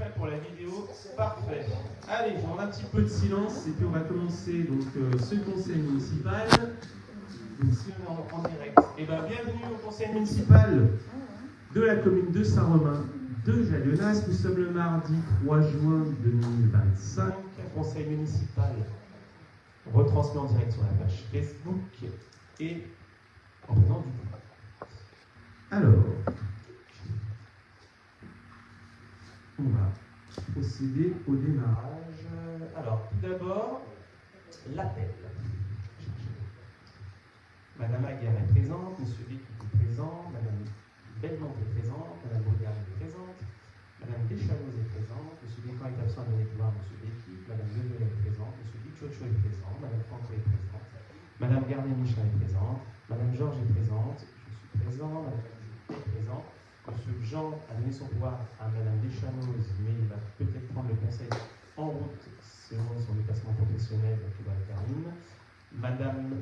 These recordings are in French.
prêt pour la vidéo? Parfait. Allez, on a un petit peu de silence et puis on va commencer donc ce conseil municipal. Donc si on est en direct, et bien bienvenue au conseil municipal de la commune de Saint-Romain de Jalionas. Nous sommes le mardi 3 juin 2025. Conseil municipal retransmis en direct sur la page Facebook et en présence du public. Alors, on va procéder au démarrage. Alors, tout d'abord, l'appel. Madame Aguerre est présente, Monsieur Béquille est présent, Madame Belmont est présente, Madame Baudard est présente, Madame Deschalot est présente, Monsieur Descamps est absent à donner pouvoir, Monsieur Béquille, Madame Levelet est présente, Monsieur Diccioccio est présent, Madame Franco est présente, Madame Garnier-Michelin est présente, Madame Georges est présente, je suis présent, Madame est présente, Monsieur Jean a donné son pouvoir à Madame Deschalot, mais il va peut-être prendre le conseil en route selon son déplacement professionnel qui va le terminer.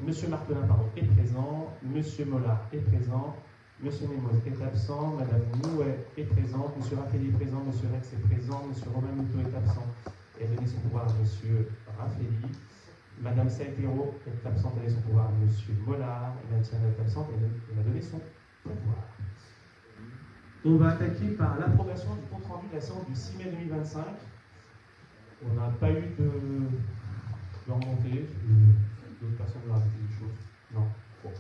Monsieur Martelin est présent, Monsieur Mollard est présent, Monsieur Nemoz est absent, Madame Nouet est présente, Monsieur Raffaelli est présent, Monsieur Rex est présent, Monsieur Romain Moutot est absent et a donné son pouvoir à Monsieur Raffaelli, Madame Saetero est absente et a donné son pouvoir à Monsieur Mollard, et Madame Tiana est absente et elle a donné son pouvoir. On va attaquer par l'approbation du compte rendu de la séance du 6 mai 2025. On n'a pas eu de remontée. D'autres personnes veulent rajouter des choses? Non. Bon.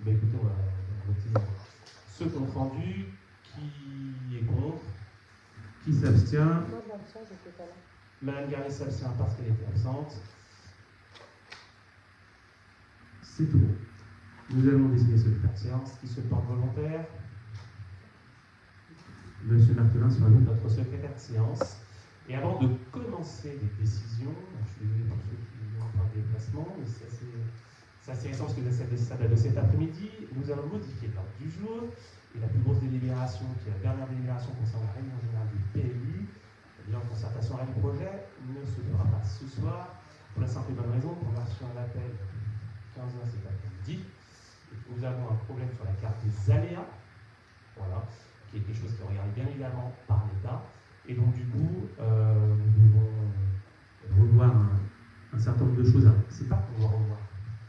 Mais écoutez, on va voter ce compte rendu. Qui est contre? Qui s'abstient? Moi, j'abstiens, j'étais pas là. Madame Garnier s'abstient parce qu'elle était absente. C'est tout bon. Nous allons désigner ce secrétaire de séance qui se porte volontaire. Monsieur Martelin sera donc notre secrétaire de séance. Et avant de commencer les décisions, je suis désolé pour ceux qui vont faire des déplacements, mais c'est assez récent parce que ça date de cet après-midi, nous allons modifier l'ordre du jour. Et la plus grosse délibération, qui est la dernière délibération concernant la réunion générale du PLU, c'est-à-dire en concertation avec le projet, ne se fera pas ce soir, pour la simple et bonne raison qu'on a reçu un appel 15h cet après-midi, et que nous avons un problème sur la carte des aléas, voilà, qui est quelque chose qui est regardé bien évidemment par l'État. Et donc du coup, nous devons revoir un certain nombre de choses. C'est pas qu'on doit revoir,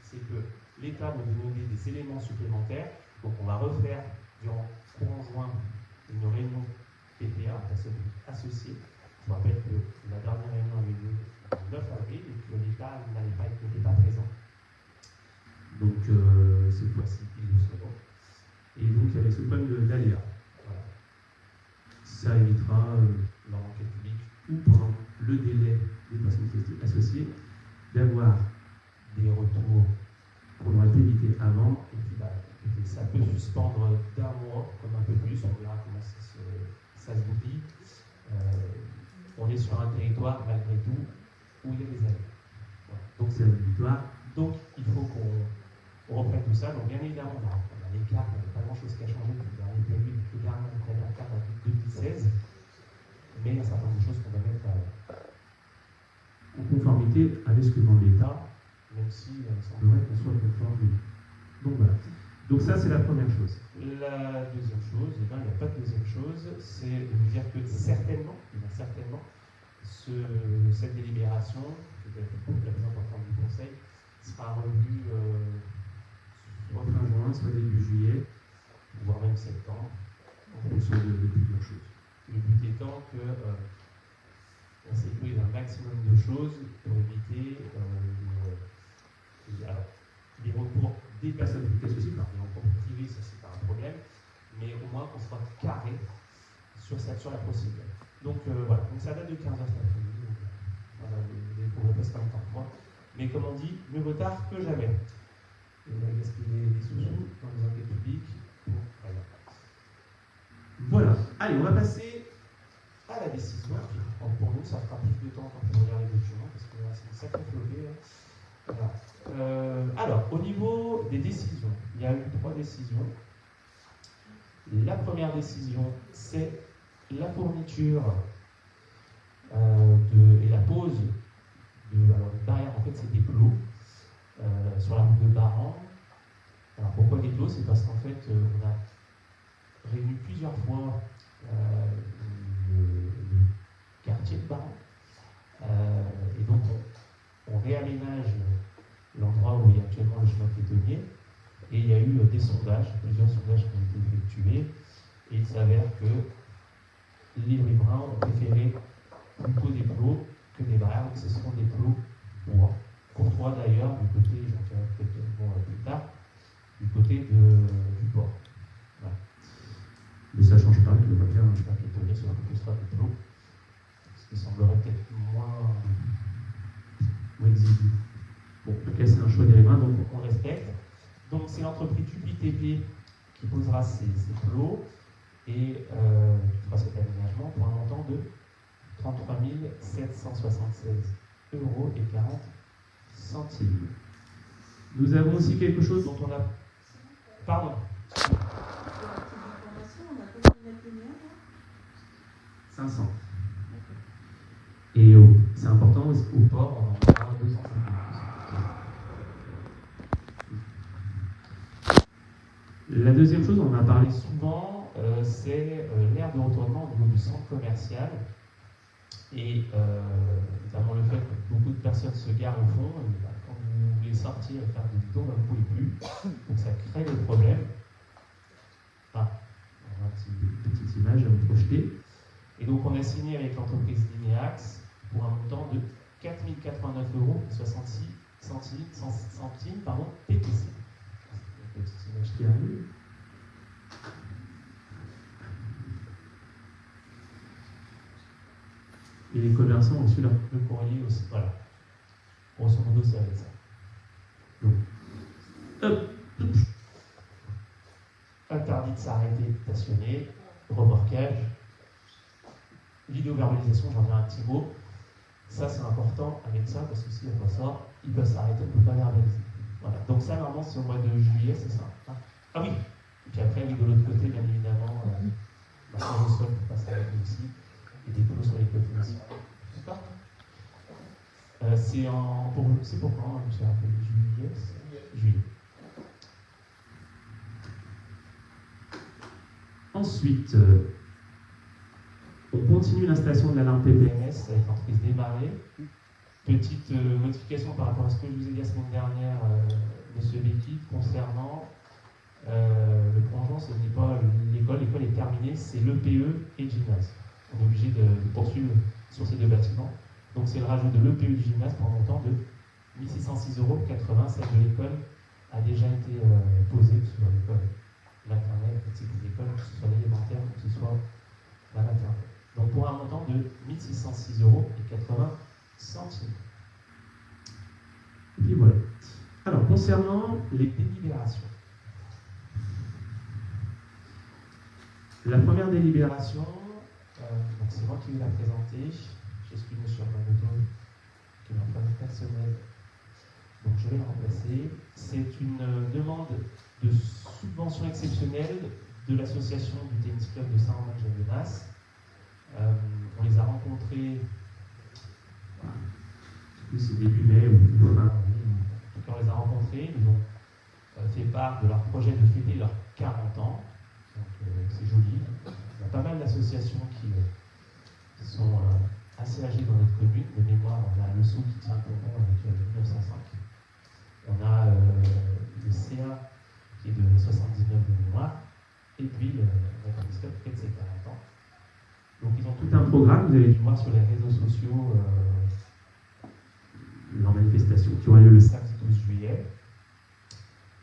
c'est que l'État va nous donner des éléments supplémentaires. Donc on va refaire durant courant juin une réunion PPA, personne associée. Je vous rappelle que la dernière réunion avait lieu le 9 avril et que l'État n'était pas présent. Donc cette fois-ci, ils le seront. Et donc il y avait ce problème d'aléa. Voilà. Ça évitera, dans l'enquête publique ou pendant le délai des personnes associées, d'avoir des retours qu'on aurait pu éviter avant. Et puis, ça peut suspendre d'un mois, comme un peu plus. On verra comment ça se goupille. On est sur un territoire, malgré tout, où il y a des aléas. Voilà. Donc, c'est la victoire. Donc, il faut qu'on reprenne tout ça. Donc, bien évidemment, on a l'écart, il n'y a pas grand-chose qui a changé depuis le dernier PLU, depuis le dernier carte de 2016. Mais il y a un certain nombre de choses qu'on va mettre en conformité avec ce que demande l'État, même si il semblerait qu'on soit conforme. Donc voilà. Donc ça, c'est la première chose. La deuxième chose, il n'y a pas de deuxième chose, c'est de dire que certainement, cette délibération, qui est la plus importante du Conseil, sera revue soit fin juin, soit début juillet, voire même septembre, en fonction de plusieurs choses. Le but étant qu'on sécurise un maximum de choses pour éviter les recours des personnes associées, par les recours privés, ça c'est pas un problème, mais au moins qu'on soit carré sur la procédure. Donc voilà, donc ça date de 15h cet après-midi, donc voilà, les cours ne passent pas longtemps pour moi. Mais comme on dit, mieux vaut tard que jamais. Et on va gaspiller des sous-sous dans les enquêtes publiques pour rien. Voilà. Allez, on va passer à la décision. Pour nous, ça fera plus de temps quand on regarde les documents, parce que là, c'est une sacrée flopée. Voilà. Alors, au niveau des décisions, il y a eu 3 décisions. La première décision, c'est la fourniture et la pose de barrières. En fait, c'est des plots sur la route de Baran. Alors, pourquoi des plots? C'est parce qu'en fait, on a réuni plusieurs fois le quartier de Baran. Et donc on réaménage l'endroit où il y a actuellement le chemin piétonnier. Et il y a eu des sondages, plusieurs sondages qui ont été effectués. Et il s'avère que les riverains ont préféré plutôt des plots que des barrières, donc ce seront des plots bois. Courtois d'ailleurs, du côté, j'en dirai peut-être plus tard, du côté du port. Voilà. Mais ça ne change pas, que va faire un chemin piétonnier sur ce sera des plots, ce qui semblerait peut-être moins exigu. Bon, en tout cas, c'est un choix des riverains, donc on respecte. Donc c'est l'entreprise UPTP qui posera ces plots et qui fera cet aménagement pour un montant de 33 776 € et 40 centimes. Nous avons aussi quelque chose dont on a... Pardon. 500. Et c'est important, au port, on en aura 250. La deuxième chose, on en a parlé souvent, c'est l'aire de retournement au niveau du centre commercial. Et notamment le fait que beaucoup de personnes se garent au fond, et, quand vous voulez sortir et faire des tours, vous ne pouvez plus. Donc ça crée des problèmes. Ah, on a une petite image à vous projeter. Et donc on a signé avec l'entreprise Lineax pour un montant de 4 089 € et 66 centimes TTC. Une petite image qui arrive. Et les commerçants ont reçu le courrier aussi. Voilà. Grosso modo, c'est avec ça. Donc, interdit de s'arrêter, de stationner, remorquage, vidéo-verbalisation, j'en dirai un petit mot. Ça, c'est important avec ça, parce que si on ressort, ils peuvent s'arrêter, on ne peut pas verbaliser. Voilà. Donc ça, normalement, c'est au mois de juillet, c'est ça. Ah oui. Et puis après, de l'autre côté, bien évidemment, la change au sol pour passer avec nous aussi. Et des polos sur les côtés aussi. D'accord. C'est pour quand, je me suis rappelé, juillet. Ensuite, on continue l'installation de l'alarme PPMS avec l'entreprise Démarrer. Petite modification par rapport à ce que je vous ai dit la semaine dernière, monsieur Becky, concernant le plongeon, ce n'est pas l'école est terminée, c'est l'EPE et le gymnase. On est obligé de poursuivre sur ces deux bâtiments. Donc c'est le rajout de l'EPE du gymnase pour un montant de 1 606,80 €. Celle de l'école a déjà été posée sur l'école maternelle, c'est une école, que ce soit l'élémentaire ou que ce soit la maternelle. Donc pour un montant de 1 606,80 €. Et puis voilà. Alors concernant les délibérations. La première délibération, donc c'est moi qui vais la présenter. J'excuse M. Armanoto, qui est un problème personnel. Donc je vais le remplacer. C'est une demande de subvention exceptionnelle de l'association du tennis club de Saint-Romain-Javenas. On les a rencontrés, c'est début mai ou fin mai, en tout cas on les a rencontrés, ils ont fait part de leur projet de fêter leurs 40 ans. Donc c'est joli. Il y a pas mal d'associations qui sont assez âgées dans notre commune. De mémoire, on a le SO qui tient un tampon avec 1905. On a le CA qui est de 79 de mémoire. Et puis on a le qui fête ses 40 ans. Donc ils ont tout un programme, vous avez dû voir sur les réseaux sociaux leur manifestation qui aura lieu le samedi 12 juillet.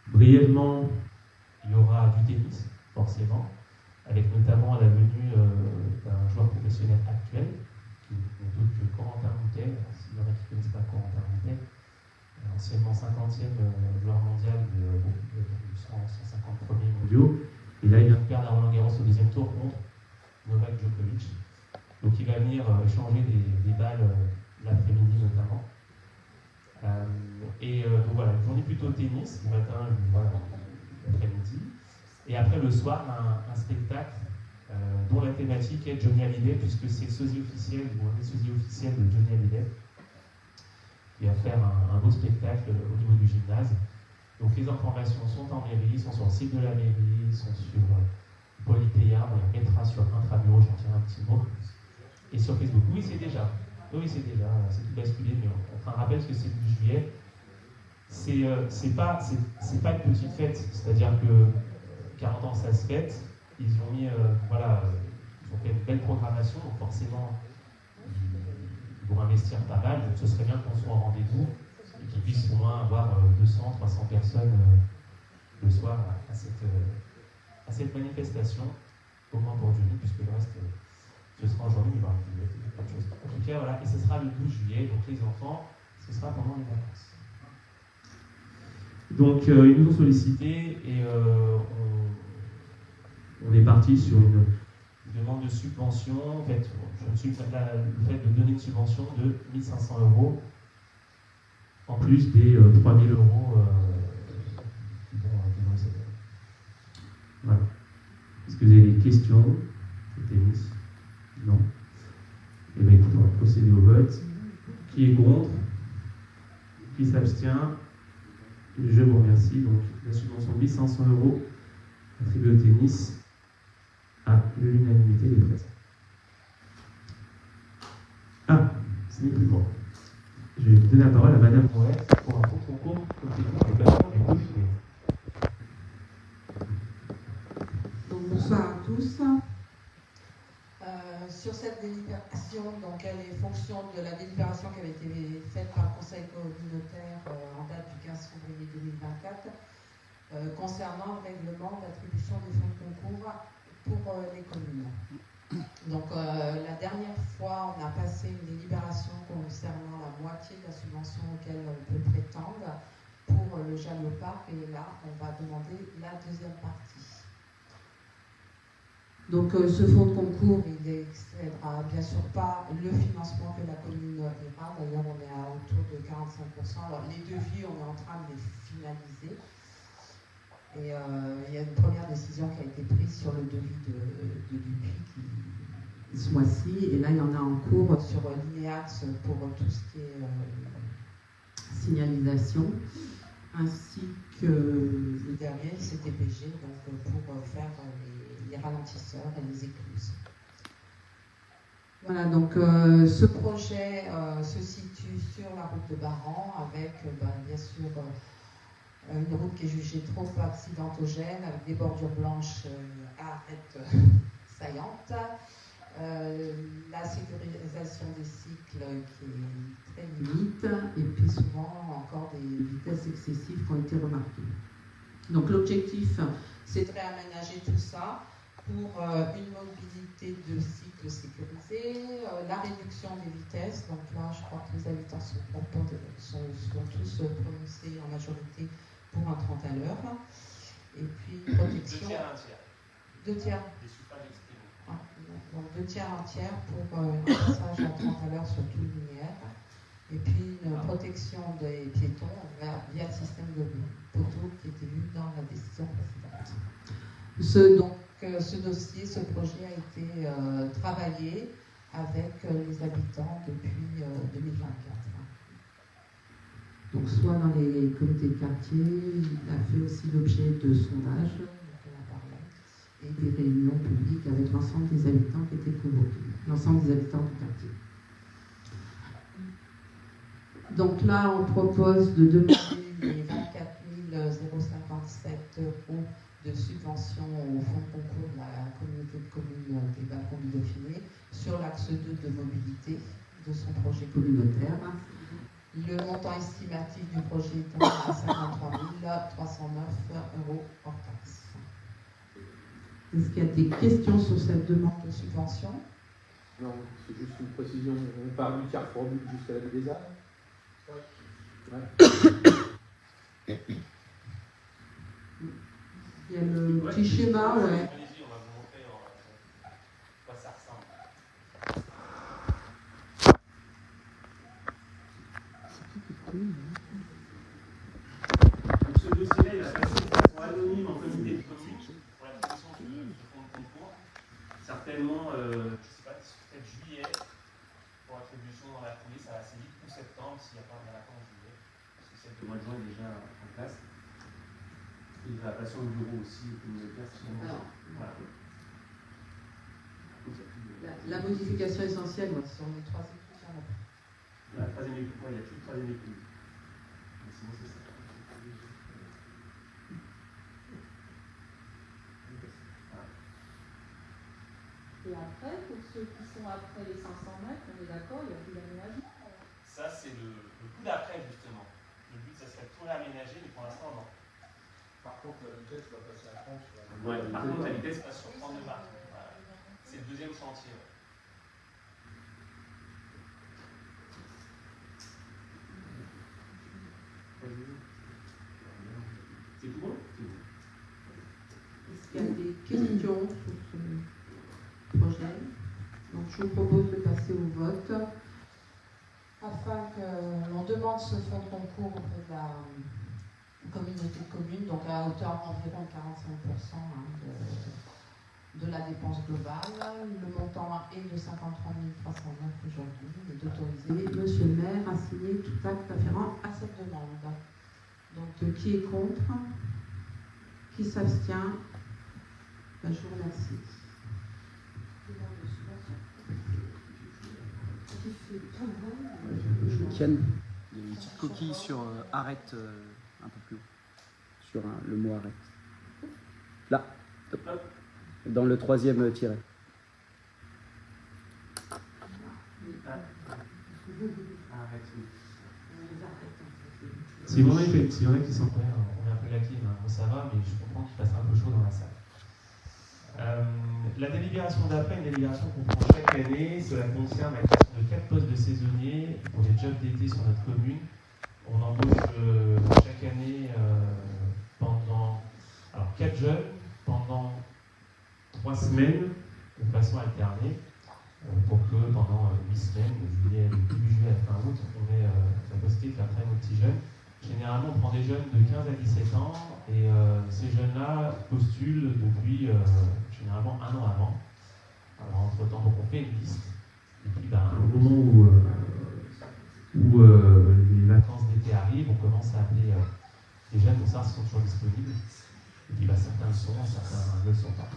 Brièvement, il y aura du tennis, forcément, avec notamment la venue d'un joueur professionnel actuel, qui n'est autre que Corentin Moutet. S'il y en a qui ne connaissent pas Corentin Moutet, anciennement 50e joueur mondial de 150 premiers mondiaux. Et là, il vient de perdre à Roland Garros au deuxième tour contre Novak Djokovic. Donc il va venir échanger des balles l'après-midi notamment. Donc voilà, une journée plutôt tennis, le matin, l'après-midi. Et après le soir, un spectacle dont la thématique est Johnny Hallyday, puisque c'est le sosie officiel ou un des sosies officiels de Johnny Hallyday, qui va faire un beau spectacle au niveau du gymnase. Donc les informations sont en mairie, sont sur le site de la mairie, sont sur Paul Ithéard, on les mettra sur Intramuros, j'en dirai un petit mot. Et sur Facebook. Oui, c'est déjà. C'est tout basculé, mais on fera un rappel parce que c'est le 12 juillet. C'est pas une petite fête, c'est-à-dire que 40 ans ça se fête, ils ont mis, ils ont fait une belle programmation, donc forcément ils vont investir pas mal, donc ce serait bien qu'on soit au rendez-vous et qu'ils puissent au moins avoir 200, 300 personnes le soir à cette manifestation, au moins pour Johnny, puisque le reste ce sera aujourd'hui, il va y avoir plein de choses. En tout cas, voilà, et ce sera le 12 juillet, donc les enfants, ce sera pendant les vacances. Donc ils nous ont sollicité et on est parti sur une demande de subvention. En fait, le fait de donner une subvention de 1 500 € en plus des 3 000 € qui vont cette année. Voilà. Est-ce que vous avez des questions au tennis? Non. Eh bien écoute, on va procéder au vote. Qui est contre? Qui s'abstient? Je vous remercie. Donc la subvention de 1 500 € attribuée au tennis à l'unanimité des présents. Ah, ce n'est plus moi. Je vais donner la parole à Madame Moët pour un court concours côté des ballons du Dauphiné. Donc, bonsoir à tous. Sur cette délibération, donc elle est fonction de la délibération qui avait été faite par le Conseil communautaire en date du 15 février 2024 concernant le règlement d'attribution des fonds de concours pour les communes. Donc la dernière fois, on a passé une délibération concernant la moitié de la subvention auquel on peut prétendre pour le Jalot Parc, et là, on va demander la deuxième partie. Donc ce fonds de concours, il n'excédera bien sûr pas le financement que la commune ira. D'ailleurs, on est à autour de 45%. Alors les devis, on est en train de les finaliser. Et il y a une première décision qui a été prise sur le devis de Dupuis ce mois-ci. Et là, il y en a en cours sur l'INEAX pour tout ce qui est signalisation, ainsi que le dernier, le CTPG, donc pour faire les ralentisseurs et les écluses. Voilà, donc ce projet se situe sur la route de Baran avec bien sûr une route qui est jugée trop accidentogène avec des bordures blanches à arêtes saillantes, la sécurisation des cycles qui est très limite et puis souvent encore des vitesses excessives qui ont été remarquées. Donc l'objectif, c'est de réaménager tout ça pour une mobilité de cycle sécurisée, la réduction des vitesses. Donc là, je crois que les habitants sont tous prononcés en majorité pour un 30 à l'heure. Et puis protection. 2 tiers. Des suffrages exprimés. Donc 2 tiers, 1 tiers pour un passage à 30 à l'heure sur tout le linéaire. Et puis une protection des piétons via le système de poteaux qui était vu dans la décision précédente. Ce dossier, ce projet a été travaillé avec les habitants depuis 2024. Donc soit dans les comités de quartier, il a fait aussi l'objet de sondages, et des réunions publiques avec l'ensemble des habitants qui étaient convoqués, l'ensemble des habitants du quartier. Donc là, on propose de demander les 24 057 € de subvention au fonds de concours de la communauté de communes des Bas-Fonds du Dauphiné sur l'axe 2 de mobilité de son projet communautaire. Le montant estimatif du projet étant à 53 309 € hors taxe. Est-ce qu'il y a des questions sur cette demande de subvention? Non, c'est juste une précision. On part du Carrefour jusqu'à la Ville des Arts. Ouais. Il y a le petit schéma, ouais. Allez-y, on va vous montrer quoi ça ressemble. Donc ce dossier-là, il va passer de façon anonyme en comité de commune pour l'attribution de ce fonds de concours. Certainement, je ne sais pas, peut-être juillet pour l'attribution dans la foulée, ça va assez vite, ou septembre s'il n'y a pas de vacances en juillet, parce que c'est le mois de juin est déjà en place. Il va passer au bureau aussi, communautaire, si jamais. Voilà. La modification essentielle, moi, ce sont les trois écoutes. La troisième écoute, il y a toute la troisième écoute. Sinon, c'est ça. Et après, pour ceux qui sont après les 500 mètres, on est d'accord, il n'y a plus d'aménagement. Ça, c'est le coup d'après, justement. Le but, ça serait de tout réaménager, mais pour l'instant, non. Par contre, la vitesse va passer à 30 sur la Par contre, la vitesse passe sur 30 de partout. Voilà. C'est le deuxième chantier. Ouais. C'est tout bon? Est-ce qu'il y a des questions sur ce projet? Donc, je vous propose de passer au vote afin que l'on demande ce fonds de concours auprès de la communauté de communes, donc à hauteur d'environ 45% de la dépense globale. Le montant est de 53 309 aujourd'hui et d'autoriser Monsieur le maire à signer tout acte afférent à cette demande. Donc, qui est contre? Qui s'abstient? Je vous remercie. Kian, il y a une petite coquille sur arrête un peu plus haut. Sur le mot arrête. Là. Dans le troisième tiret. Si vous en a qui sont prêts, on met un peu la clim, hein, ça va, mais je comprends qu'il fasse un peu chaud dans la salle. La délibération d'après, une délibération qu'on prend chaque année, cela concerne la création de 4 postes de saisonniers pour les jobs d'été sur notre commune. On embauche chaque année pendant 4 jeunes pendant 3 semaines de façon alternée pour que pendant 8 semaines, début juillet à fin août, on ait la possibilité de faire très nos petits jeunes. Généralement, on prend des jeunes de 15 à 17 ans et ces jeunes-là postulent depuis généralement 1 an avant. Alors, entre-temps, donc on fait une liste. Et puis, au moment où les vacances d'été arrivent, on commence à appeler les jeunes pour savoir s'ils sont toujours disponibles. Et puis, certains le sont, certains ne le sont pas.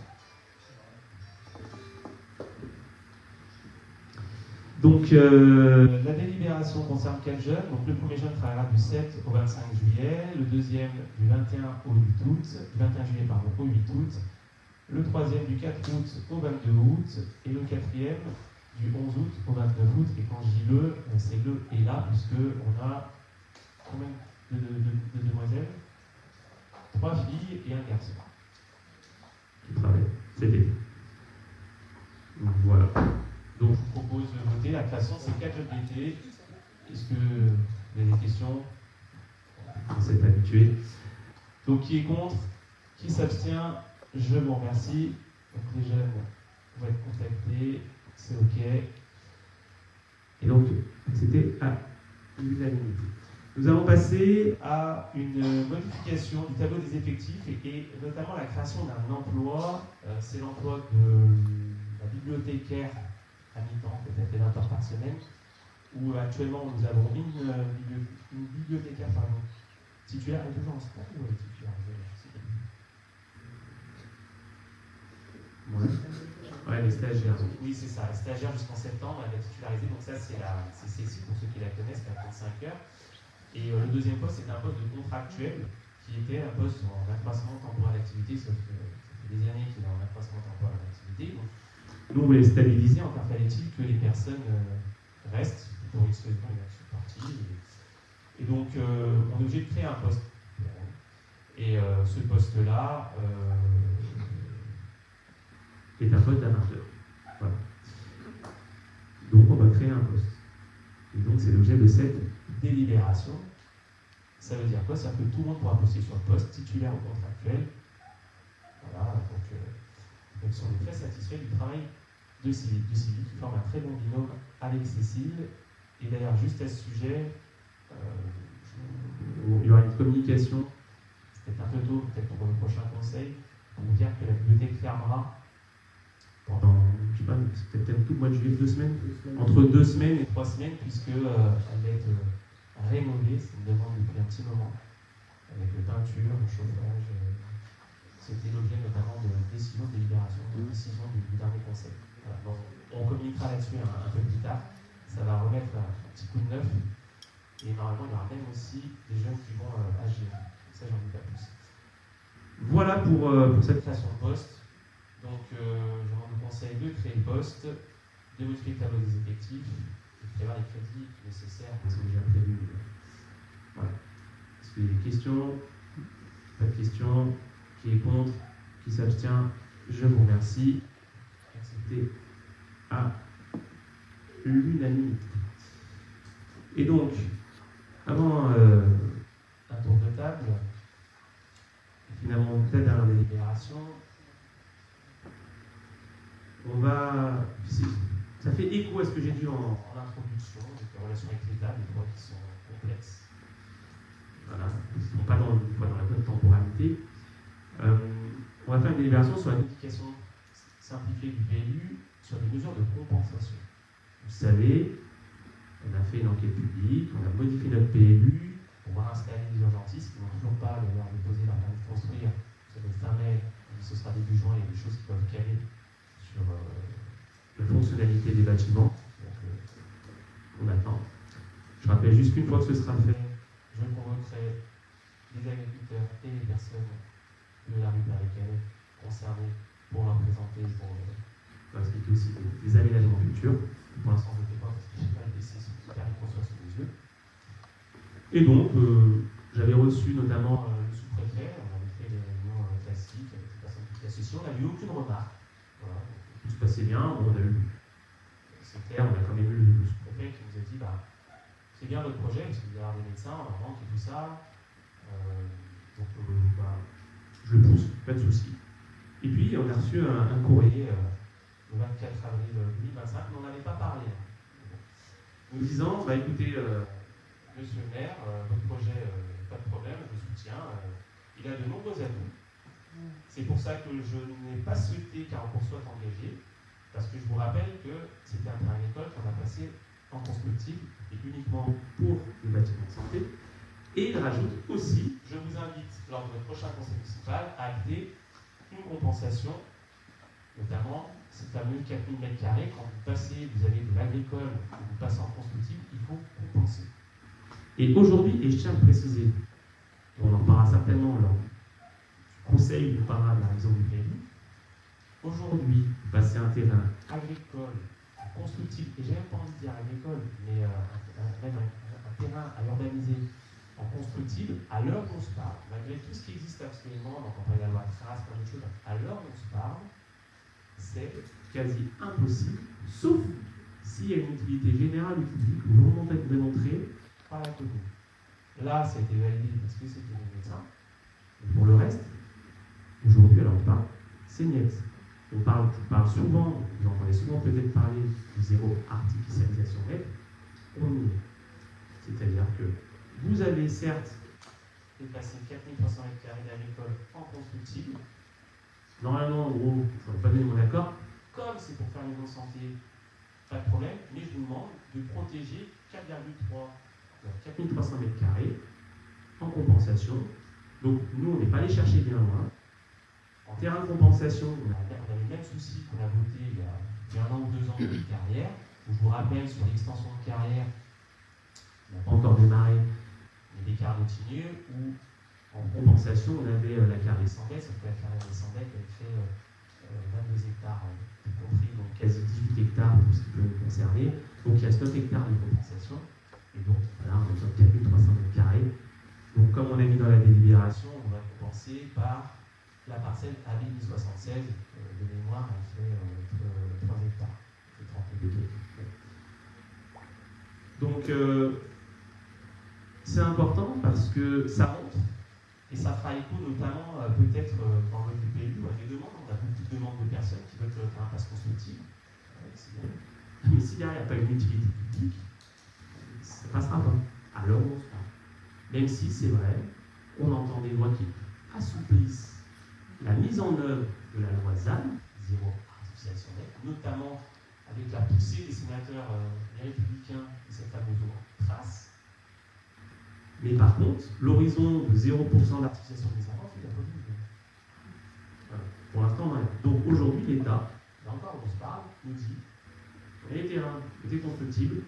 Donc, la délibération concerne 4 jeunes. Donc, le premier jeune travaillera du 7 au 25 juillet, le deuxième du 21 au 8 août, du 21 juillet au 8 août, le troisième du 4 août au 22 août, et le quatrième du 11 août au 29 août. Et quand je dis le, c'est le et là, puisqu'on a combien de demoiselles? 3 filles et un garçon qui travaillent cet été. Donc, voilà. Donc, je vous propose de voter la création de ces 4 jobs d'été. Est-ce que vous avez des questions? Vous êtes habitués. Donc, qui est contre? Qui s'abstient? Je vous remercie. Donc, les jeunes vont être contactés. C'est OK. Et donc, c'était à l'unanimité. Nous allons passer à une modification du tableau des effectifs et notamment la création d'un emploi. C'est l'emploi de la bibliothécaire à mi-temps, peut-être 20 heures par semaine, où actuellement nous avons une bibliothécaire titulaire. Elle est toujours en stage ou elle est titulaire? Ouais, les stagiaires. Donc, oui, c'est ça. Les stagiaires jusqu'en septembre, elle va titulariser. Donc ça, c'est pour ceux qui la connaissent, c'est à 35 heures. Et le deuxième poste, c'est un poste de contractuel qui était un poste en accroissement temporaire d'activité, sauf que ça fait des années qu'il est en accroissement temporaire d'activité. Donc, nous, on voulait stabiliser, encore fallait-il que les personnes restent pour X raisons, il y a une partie. Et donc, on est obligé de créer un poste. Et ce poste-là est un poste d'amateur. Voilà. Donc, on va créer un poste. Et donc, c'est l'objet de cette délibération. Ça veut dire quoi? Ça veut dire que tout le monde pourra poster sur le poste, titulaire ou contractuel. Voilà, donc ils sont très satisfaits du travail de Sylvie, qui forme un très bon binôme avec Cécile. Et d'ailleurs, juste à ce sujet, il y aura une communication, c'est peut-être un peu tôt, peut-être pour le prochain conseil, pour vous dire que la bibliothèque fermera pendant, je sais pas, c'est peut-être tout le mois de juillet, 2 semaines, entre 2 semaines et 3 semaines, puisqu'elle va être rénovée, c'est une demande depuis un petit moment, avec peinture, chauffage. C'était l'objet notamment de décision de délibération. délibération, de décision du dernier conseil. Voilà. Donc, on communiquera là-dessus un peu plus tard. Ça va remettre un petit coup de neuf. Et normalement, il y aura même aussi des jeunes qui vont agir. Ça, j'en dis pas plus. Voilà pour cette création de poste. Donc, je vous conseille de créer le poste, de modifier le tableau des effectifs, et de prévoir les crédits nécessaires. C'est déjà prévu. Voilà. Est-ce qu'il y a des questions? Pas de questions? Qui est contre? Qui s'abstient? Je vous remercie. Accepté à l'unanimité. Et donc, avant un tour de table, finalement peut-être dans la délibération, on va. Ça fait écho à ce que j'ai dit en introduction, avec les relations avec l'État, des fois qui sont complexes. Voilà, qui ne sont pas dans la bonne temporalité. On va faire une délibération sur la modification simplifiée du PLU sur les mesures de compensation. Vous savez, on a fait une enquête publique, on a modifié notre PLU pour voir installer les urgentistes qui n'ont toujours pas leur déposé leur permis de construire. Ça va être fin mai, ce sera début juin, il y a des choses qui peuvent caler sur la fonctionnalité des bâtiments. Donc, on attend. Je rappelle juste qu'une fois que ce sera fait, je convoquerai les agriculteurs et les personnes de la rue Paris-Calais concernées pour leur présenter, pour leur expliquer aussi des aménagements futurs. Pour l'instant, je ne le fais pas parce que je n'ai pas le décès qui permet de construire sous mes yeux. Et donc, j'avais reçu notamment le sous-préfet, on avait fait des réunions classiques avec les personnes qui étaient associées, on n'a eu aucune remarque. Voilà. Tout se passait bien, on a eu, c'est clair, on a quand même eu le sous-préfet qui nous a dit c'est bien votre projet, parce qu'il va y avoir des médecins, on en manque et tout ça. Donc, je le pousse, pas de souci. Et puis, on a reçu un courrier le 24 avril 2025, mais on n'avait pas parlé. Nous disant, écoutez, monsieur le maire, votre projet, pas de problème, je le soutiens, il a de nombreux atouts. C'est pour ça que je n'ai pas souhaité qu'Arancourt soit engagé, parce que je vous rappelle que c'était un terrain agricole qu'on a passé en constructible et uniquement pour les bâtiments de santé. Et il rajoute aussi, je vous invite lors de votre prochain conseil municipal à acter une compensation, notamment ces fameux 4000 m². Quand vous passez, vous avez de l'agricole, vous passez en constructible, il faut compenser. Et aujourd'hui, et je tiens à le préciser, on en reparlera certainement lors du conseil, on parlera de la raison du PLU. Aujourd'hui, passer un terrain agricole, constructible, et j'ai même pas envie de dire agricole, mais même un terrain à urbaniser en constructible, à l'heure où on se parle, malgré tout ce qui existe actuellement, donc on parle de la loi Trace, plein d'autres choses, à l'heure où on se parle, c'est quasi impossible, sauf s'il y a une utilité générale du public, vraiment démontrée par la commune. Là, ça a été validé parce que c'était les médecins. Et pour le reste, aujourd'hui, alors on parle, c'est net. On parle souvent, vous entendez souvent peut-être parler du zéro artificialisation nette, on y est. C'est-à-dire que vous avez certes dépassé 4300 m² d'agricole en constructible. Normalement, en gros, je ne vais pas donner mon accord, comme c'est pour faire les maisons de santé, pas de problème, mais je vous demande de protéger 4300 m² en compensation. Donc nous, on n'est pas allé chercher bien loin. En terrain de compensation, on avait le même souci qu'on a voté il y a 1 an ou 2 ans de carrière, où je vous rappelle, sur l'extension de carrière, on n'a pas encore démarré, mais des carrières continues, où en compensation, on avait la carrière sans baie, sauf que la carrière sans baie, elle fait 22 hectares, tout compris, donc quasi 18 hectares pour ce qui peut nous concerner. Donc il reste 9 hectares de compensation, et donc voilà, on a besoin de 4300 m². Donc comme on a mis dans la délibération, on va compenser par la parcelle AB 1076, de mémoire, elle fait 3 hectares, c'est 32 hectares. Donc c'est important parce que ça montre, et ça fera écho notamment peut-être dans le PLU à des demandes. On a beaucoup de demandes de personnes qui veulent faire un passe constructif. Mais si derrière il n'y a pas une utilité publique, ça ne passera pas. Alors on se parle. Même si c'est vrai, on entend des lois qui assouplissent la mise en œuvre de la loi ZAN, zéro artificialisation nette, notamment avec la poussée des sénateurs les républicains de cette fameuse loi Trace. Mais par contre, l'horizon de 0% d'artificialisation des enfants, c'est la politique. Voilà. Pour l'instant, on en est. Donc aujourd'hui, l'État, là encore on se parle, nous dit, on a les terrains étaient constructibles,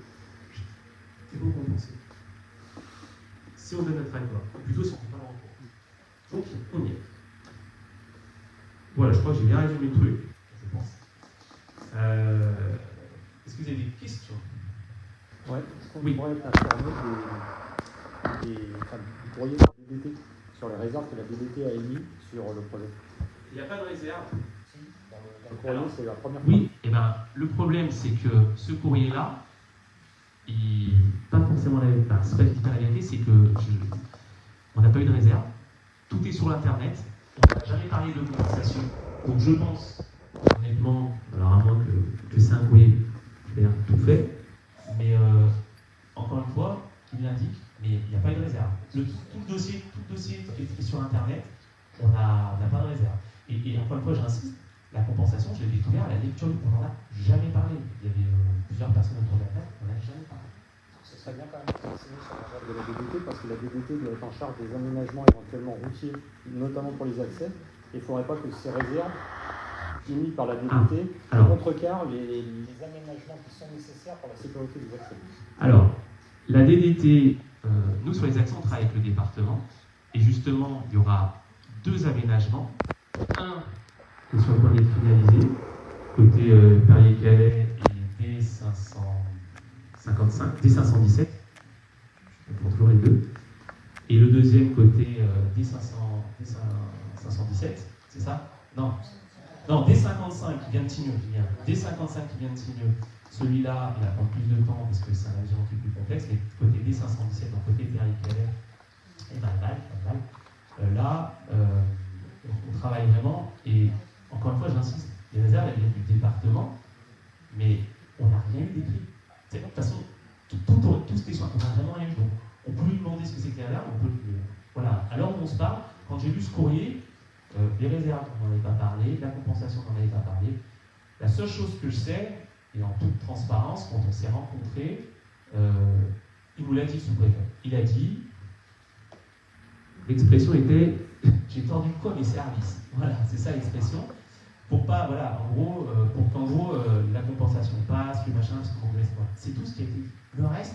il faut compenser. Si on donne notre accord, ou plutôt si on ne fait pas le recours. Donc, on y est. Voilà, je crois que j'ai bien résumé le truc, je pense. Est-ce que vous avez des questions? Ouais, est-ce qu'on Oui. pourrait être informé du courrier de la DDT sur les réserves que la DDT a émis sur le projet? Il n'y a pas de réserve. Dans le courrier, c'est la première fois. Oui, et ben, le problème, c'est que ce courrier-là, pas forcément la vérité, c'est pas que je dis pas la vérité, c'est que on n'a pas eu de réserve. Tout est sur l'internet. On n'a jamais parlé de compensation. Donc je pense, honnêtement, alors à moins que c'est un courrier clair, tout fait, mais encore une fois, il l'indique, mais il n'y a pas eu de réserve. Tout le dossier est sur internet, on n'a pas de réserve. Et encore une fois, j'insiste, la compensation, je l'ai découvert à la lecture, on n'en a jamais parlé. Il y avait plusieurs personnes autour de la table, on n'en a jamais parlé. Ce serait bien quand même de renseigner sur la réserve de la DDT parce que la DDT doit être en charge des aménagements éventuellement routiers, notamment pour les accès. Et il ne faudrait pas que ces réserves émises par la DDT contrecarrent les aménagements qui sont nécessaires pour la sécurité des accès. Alors, la DDT, nous sur les accès, on travaille avec le département. Et justement, il y aura 2 aménagements. Un qui est sur le point d'être finalisé, côté Perrier-Calais et D517, pour toujours les 2. Et le deuxième côté D517, c'est ça? Non, D55 qui vient de Tigneux. D55 qui vient de Tigneux. Celui-là, il va prendre plus de temps parce que c'est un avion plus complexe. Mais côté D517, donc côté Perrier-Calais et Valval, là, on travaille vraiment. Et encore une fois, j'insiste, les réserves, elles viennent du département, mais on n'a rien eu d'écrit. De toute façon, tout ce qui est on n'a vraiment rien eu. Donc, on peut lui demander ce que c'est que les réserves, on peut lui... Voilà. Alors on se parle, quand j'ai lu ce courrier, les réserves, on n'en avait pas parlé, la compensation, on n'en avait pas parlé. La seule chose que je sais, et en toute transparence, quand on s'est rencontrés, il nous l'a dit, le sous-préfet. Il a dit, l'expression était « j'ai tordu le cou à mes services ». Voilà, c'est ça l'expression. Pour pas, voilà, pour qu'en gros, la compensation passe, le machin, parce qu'on laisse pas. C'est tout ce qui a été dit. Le reste,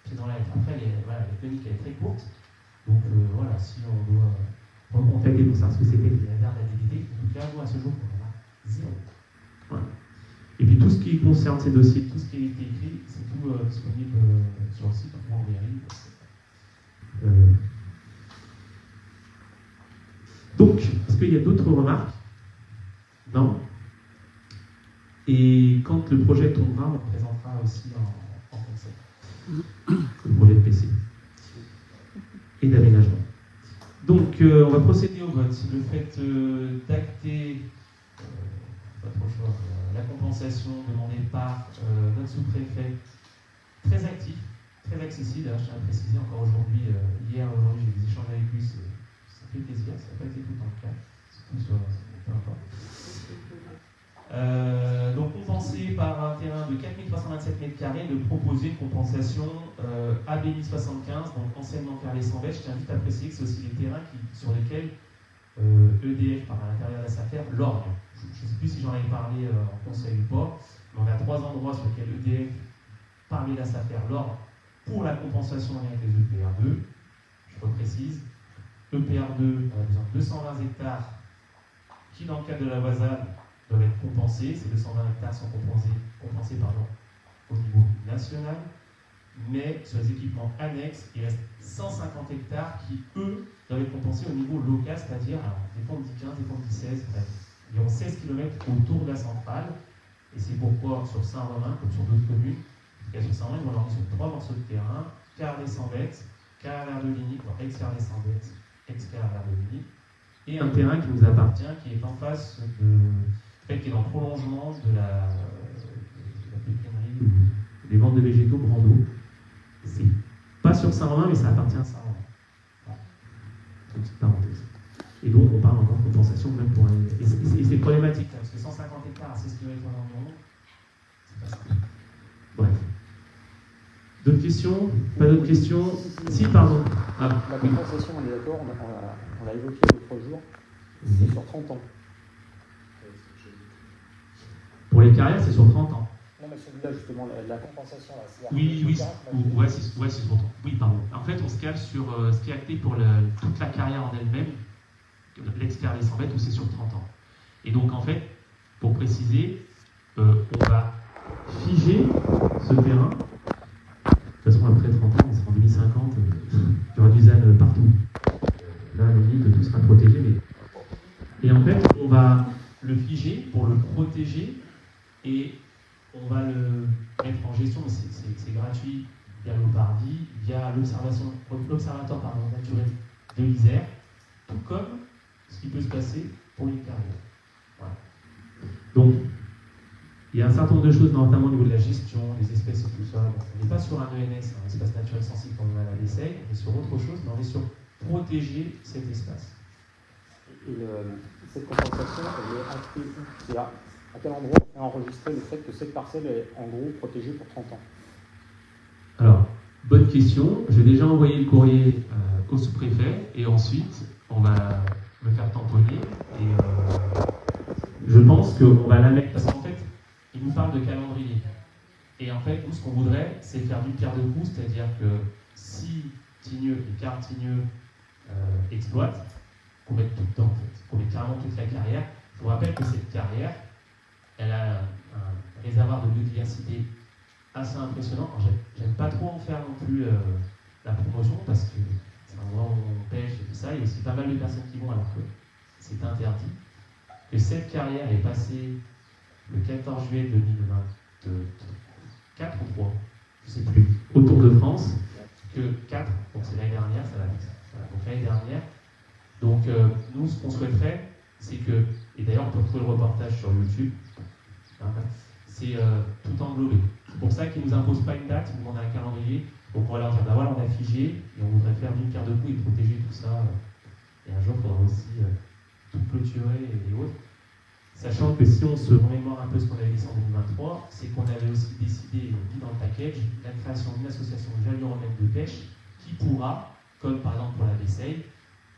c'est dans la lettre. Après, la chronique elle est très courte. Donc voilà, si on doit recontacter pour savoir ce que c'était les réserves de la DDT, en tout cas, nous, à ce jour, on en a 0. Voilà. Et puis tout ce qui concerne ces dossiers, tout ce qui a été écrit, c'est tout disponible sur le site, en mairie. Donc, est-ce qu'il y a d'autres remarques? Non. Et quand le projet tombera, on le présentera aussi en conseil. Le projet de PC et d'aménagement. Donc, on va procéder au vote. Le fait d'acter pas trop le choix, la compensation demandée par notre sous-préfet, très actif, très accessible. Je tiens à préciser encore aujourd'hui, hier, aujourd'hui, j'ai des échanges avec lui, ça fait plaisir, ça n'a pas été tout le temps le cas. Peu importe. Donc compensé par un terrain de 4327 m², de proposer une compensation AB 75, donc anciennement Carlet sans bêche. Je t'invite à préciser que c'est aussi des terrains sur lesquels EDF, par l'intérieur de la SAFER, lorgne. Je ne sais plus si j'en avais parlé en conseil ou pas, mais on a 3 endroits sur lesquels EDF, parmi la SAFER, lorgne pour la compensation avec les EPR2. Je reprécise, EPR2, on a besoin de 220 hectares qui, dans le cadre de la Voisane, doivent être compensés. Ces 220 hectares sont compensés au niveau national, mais sur les équipements annexes, il reste 150 hectares qui, eux, doivent être compensés au niveau local, c'est-à-dire des fonds de 15, des fonds de 16, bref. Il y a 16 km autour de la centrale, et c'est pourquoi sur Saint-Romain, comme sur d'autres communes, en tout cas sur Saint-Romain, ils vont leur sur 3 morceaux de terrain, Carlet-sans-Bête, Carrière-de-Ligny, ex-Carlet-sans-Bête, ex-Carrière-de-Ligny, et un terrain qui nous appartient, qui est en face qui est dans le prolongement de la pépinerie, des ventes de végétaux Brando. C'est pas sur Saint-Romain, mais ça appartient à Saint-Romain. Voilà. Une petite parenthèse. Et donc, on parle encore de compensation, même pour un... Et c'est problématique, parce que 150 hectares à 16 km environ, c'est pas simple. Bref. D'autres questions? Pas d'autres questions? Si, pardon. La compensation, on est d'accord, on l'a évoqué l'autre jour, c'est sur 30 ans. les carrières, c'est sur 30 ans. Non, mais celui-là, justement, la compensation, là, c'est... Oui, c'est sur 30 ans. Oui, pardon. En fait, on se cale sur ce qui est acté pour toute la carrière en elle-même, l'expert des 100 mètres, où c'est sur 30 ans. Et donc, en fait, pour préciser, on va figer ce terrain. De toute façon, après 30 ans, on sera en 2050, il y aura du ZAN partout. Là, à la limite, tout sera protégé. Mais... Et en fait, on va le figer pour le protéger et on va le mettre en gestion. C'est gratuit via l'Opardi, via l'Observatoire naturel de l'Isère, tout comme ce qui peut se passer pour une carrière. Voilà. Donc, il y a un certain nombre de choses, notamment au niveau de la gestion des espèces et tout ça. Donc, on n'est pas sur un ENS, un espace naturel sensible comme on a à l'essai, on est sur autre chose, mais on est sur protéger cet espace. Et cette compensation, elle est actée où? C'est à quel endroit est enregistré le fait que cette parcelle est en gros protégée pour 30 ans? Alors, bonne question. J'ai déjà envoyé le courrier au sous-préfet et ensuite, on va me faire tamponner et je pense qu'on va la mettre parce qu'en fait, il nous parle de calendrier. Et en fait, nous, ce qu'on voudrait, c'est faire d'une pierre deux coups, c'est-à-dire que si Tigneux et Carl Tigneux exploitent, qu'on mette tout le temps, en fait, qu'on mette carrément toute la carrière. Je vous rappelle que cette carrière, elle a un réservoir de biodiversité assez impressionnant. J'aime pas trop en faire non plus la promotion parce que c'est un endroit où on pêche et tout ça. Il y a aussi pas mal de personnes qui vont alors que c'est interdit. Que cette carrière est passée le 14 juillet 2024 ou 3, je ne sais plus, au Tour de France, que 4, donc c'est l'année dernière, ça va vite. Voilà, donc l'année dernière. Donc nous, ce qu'on souhaiterait, c'est que, et d'ailleurs on peut retrouver le reportage sur YouTube, hein, c'est tout englobé. C'est pour ça qu'ils ne nous imposent pas une date, ils nous demandent un calendrier. Donc on va leur dire, bah voilà, on a figé, et on voudrait faire d'une pierre deux coups et protéger tout ça. Et un jour, il faudra aussi tout clôturer et autres. Sachant que si on se remémore un peu ce qu'on avait dit en 2023, c'est qu'on avait aussi décidé, dit dans le package, la création d'une association value-romaine de pêche qui pourra, comme par exemple pour la Vesseille,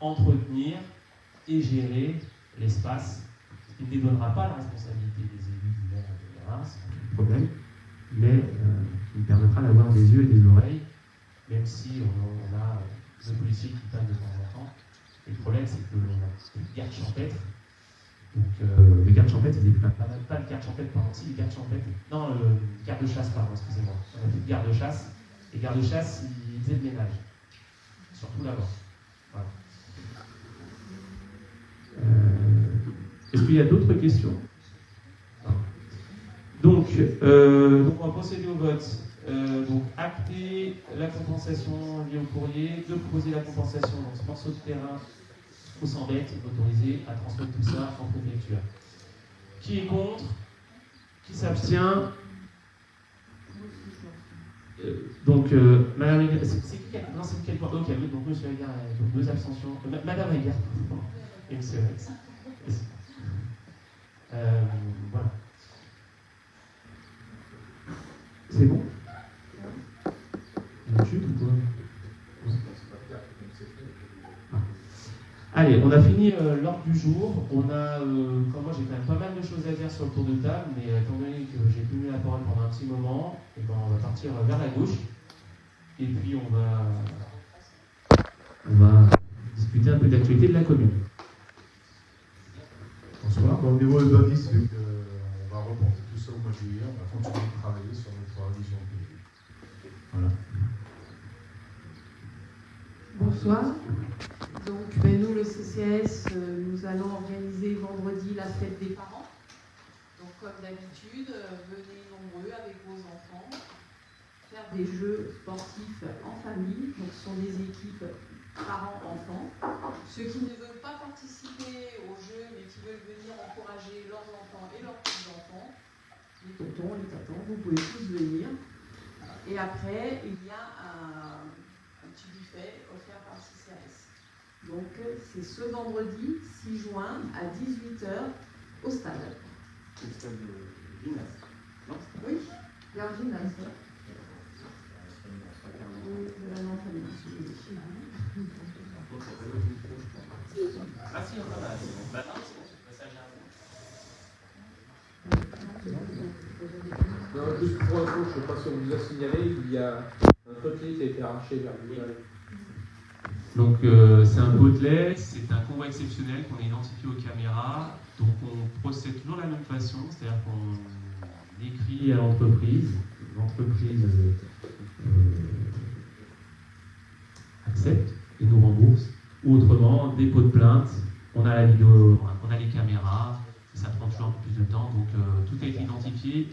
entretenir et gérer l'espace. Il ne dédonnera pas la responsabilité des élus du maire, c'est pas tout le problème, mais il permettra d'avoir des yeux et des oreilles, même si on a des policiers qui passent de temps en temps. Et le problème, c'est que l'on a une garde champêtre. Donc, les gardes champêtres, ils n'ont pas de garde champêtre, pardon, si, les gardes champêtres. Non, garde de chasse, pardon, excusez-moi. On a plus de garde de chasse. Les gardes de chasse, ils faisaient le ménage. Surtout là-bas. Voilà. Est-ce qu'il y a d'autres questions? Donc, on va procéder au vote. Donc, acter la compensation liée au courrier, de proposer la compensation dans ce morceau de terrain au 100 mètres, autorisé à transmettre tout ça en préfecture. Qui est contre? Qui s'abstient? Donc, Madame Egger, c'est qui? Non, c'est quel point? Ok, donc Monsieur Egger, donc 2 abstentions. Madame Egger, et Monsieur Rex. Voilà. C'est bon? On chute ou quoi? Allez, on a fini l'ordre du jour. On a, comme moi j'ai quand même pas mal de choses à dire sur le tour de table, mais étant donné que j'ai tenu la parole pendant un petit moment, et ben, on va partir vers la gauche. Et puis on va discuter un peu d'actualité de la commune. Bonsoir. Au niveau des indices, on va reporter tout ça au mois de juillet. On va continuer de travailler sur notre révision de pays. Voilà. Bonsoir. Donc, nous, le CCS, nous allons organiser vendredi la fête des parents. Donc, comme d'habitude, venez nombreux avec vos enfants, faire des jeux sportifs en famille. Donc, ce sont des équipes parents-enfants. Ceux qui ne veulent pas participer aux jeux, mais qui veulent venir encourager leurs enfants et leurs petits-enfants, les tontons, les tatons, vous pouvez tous venir. Et après, il y a un petit buffet offert par le CCS. Donc, c'est ce vendredi 6 juin à 18h au stade. Au stade de gymnase. Non? Oui, il y a un gymnase. Oui, de la non-famille. Ah si, on va là. Bah non, c'est bon, c'est le passage à Non, juste pour info, je ne sais pas si on vous a signalé, il y a un potelet qui a été arraché vers le village. Donc c'est un potelet, c'est un convoi exceptionnel qu'on a identifié aux caméras. Donc on procède toujours de la même façon, c'est-à-dire qu'on écrit à l'entreprise accepte et nous rembourse. Ou autrement, dépôt de plainte, on a la vidéo, on a les caméras, ça prend toujours un peu plus de temps. Donc tout a été identifié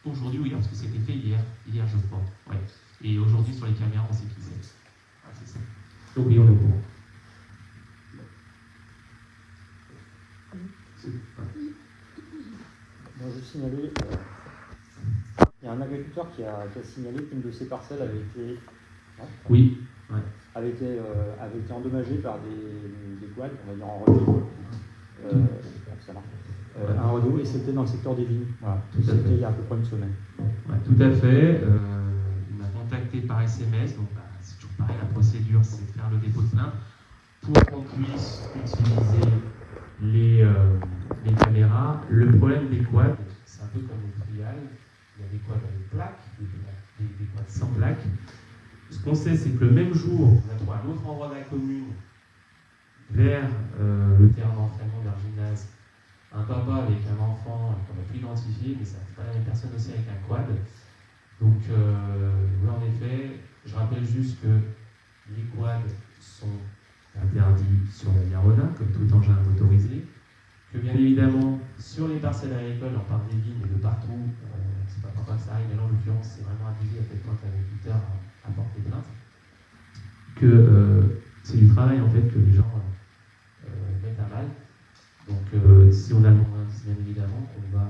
aujourd'hui ou hier, parce que c'était fait hier je crois. Ouais. Et aujourd'hui sur les caméras, on sait qui c'est. Ouais, c'est ça. Donc oui, on est au courant. Moi, je signalais, il y a un agriculteur qui a signalé qu'une de ses parcelles avait été, Oui. Ouais. avait été endommagée par des quads, on va dire en redoux. Un redoux, et c'était dans le secteur des vignes. Voilà. C'était il y a à peu près une semaine. Ouais, tout à fait. Il m'a contacté par SMS, donc c'est toujours pareil, la procédure, c'est de faire le dépôt de plainte pour qu'on puisse utiliser les caméras. Le problème des quads, c'est un peu comme les trials. Il y a des quads avec plaques, des quads sans plaques. Ce qu'on sait, c'est que le même jour, on a trouvé un autre endroit de la commune, vers le terrain d'entraînement vers le gymnase, un papa avec un enfant qu'on a pu identifier, mais ça n'est pas la même personne aussi avec un quad. Donc, oui, en effet, je rappelle juste que les quads sont interdits sur la Garonne, comme tout engin motorisé, que bien évidemment, sur les parcelles agricoles, on parle des vignes et de partout, c'est pas parfois que ça arrive, mais là, en l'occurrence, c'est vraiment abusé à tel point que l'agriculteur a porté plainte, que c'est du travail en fait que les gens mettent à mal. Donc, si on a le moyen, bien évidemment, on va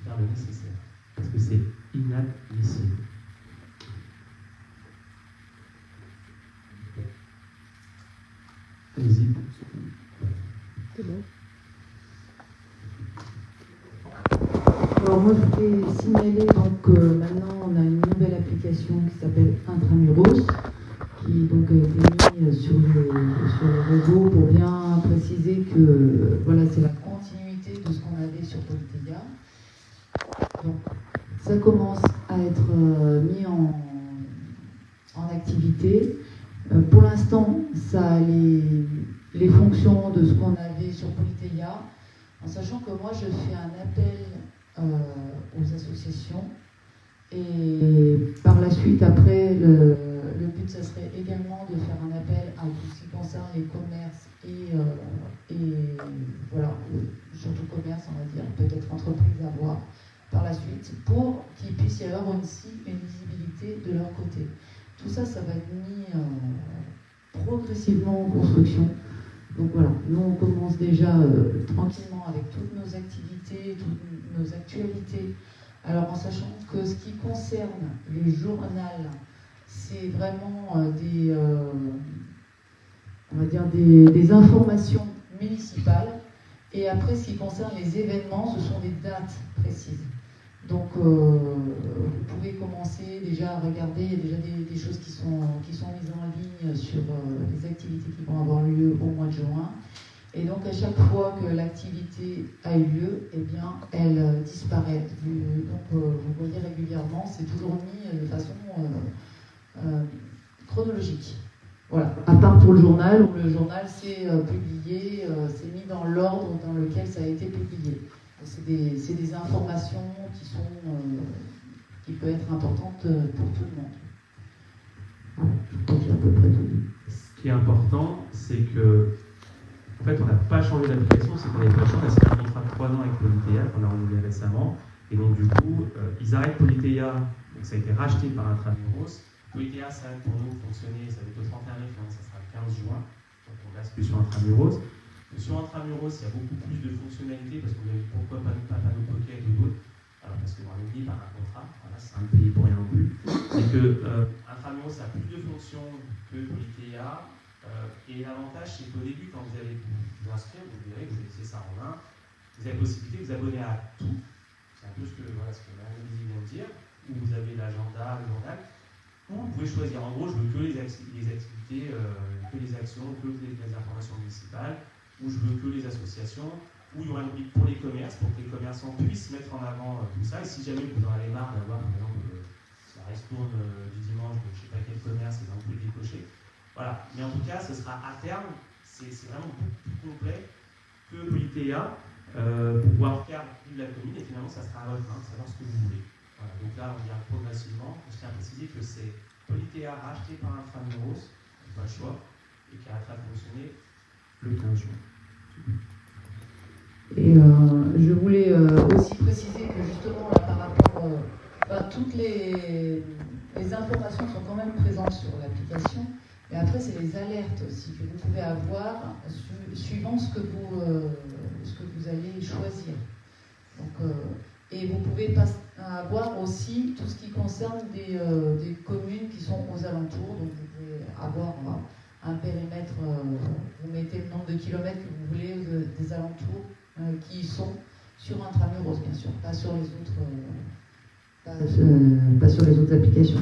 faire le nécessaire, parce que c'est inadmissible. Allez-y. C'est bon. Alors moi je voulais signaler donc maintenant on a une nouvelle application qui s'appelle Intramuros qui donc a été mise sur le réseau pour bien préciser que voilà c'est la continuité de ce qu'on avait sur Polyteia. Donc ça commence à être mis en activité. Pour l'instant ça a les fonctions de ce qu'on avait sur Polyteia, en sachant que moi je fais un appel aux associations et par la suite après le but ça serait également de faire un appel à tout ce qui concerne les commerces et voilà, surtout commerce on va dire, peut-être entreprises à voir par la suite pour qu'il puisse y avoir aussi une visibilité de leur côté. Tout ça, ça va être mis progressivement en construction. Donc voilà, nous on commence déjà tranquillement avec toutes nos activités, toutes nos actualités. Alors en sachant que ce qui concerne les journaux, c'est vraiment on va dire des informations municipales. Et après, ce qui concerne les événements, ce sont des dates précises. Donc vous pouvez commencer déjà à regarder, il y a déjà des choses qui sont mises en ligne sur les activités qui vont avoir lieu au mois de juin. Et donc à chaque fois que l'activité a eu lieu, eh bien elle disparaît. Donc vous voyez régulièrement, c'est toujours mis de façon chronologique. Voilà, à part pour le journal, où le journal c'est publié, c'est mis dans l'ordre dans lequel ça a été publié. C'est des informations qui peuvent être importantes pour tout le monde. Voilà, je crois que j'ai à peu près tout dit. Ce qui est important, c'est que, en fait, on n'a pas changé d'application, c'est qu'on n'avait pas changé, c'est un contrat de 3 ans avec Polyteia qu'on a renouvelé récemment, et donc du coup, ils arrêtent Polyteia, donc ça a été racheté par Intramuros. Polyteia, ça arrête pour nous fonctionner, ça va être au 31 mai, ça sera le 15 juin, donc on reste plus sur Intramuros. Sur Intramuros, il y a beaucoup plus de fonctionnalités parce qu'on a eu pourquoi pas Panneau Pocket ou d'autres. Alors parce qu'on est lié par un contrat, voilà, c'est un pays pour rien non plus. C'est que Intramuros a plus de fonctions que Polyteia. Et l'avantage, c'est qu'au début, quand vous allez vous inscrire, vous verrez que vous laissez ça en main. Vous avez la possibilité de vous abonner à tout. C'est un peu ce que Madame Lizzie vient de dire, où vous avez l'agenda, le journal. Ou vous pouvez choisir. En gros, je veux que les activités, que les actions, que les informations municipales. Où je veux que les associations, où il y aura une brique pour les commerces, pour que les commerçants puissent mettre en avant tout ça. Et si jamais vous en avez marre d'avoir, par exemple, la ristourne du dimanche, de je ne sais pas quel commerce, et ben vous pouvez le décocher. Voilà. Mais en tout cas, ce sera à terme, c'est vraiment beaucoup plus complet que Politéa, pour pouvoir faire plus de la commune, et finalement, ça sera à votre main de savoir ce que vous voulez. Voilà. Donc là, on y arrive progressivement. Je tiens à préciser que c'est Politéa racheté par Intramuros, pas le choix, et qui arrêtera de fonctionner le 15 juin. Et je voulais aussi préciser que justement, là, par rapport, toutes les informations sont quand même présentes sur l'application, mais après, c'est les alertes aussi que vous pouvez avoir suivant ce que vous allez choisir. Donc, et vous pouvez avoir aussi tout ce qui concerne des communes qui sont aux alentours, donc vous pouvez avoir un périmètre, vous mettez le nombre de kilomètres que vous voulez des alentours qui sont sur Intramuros, bien sûr, pas sur les autres, pas sur les autres applications.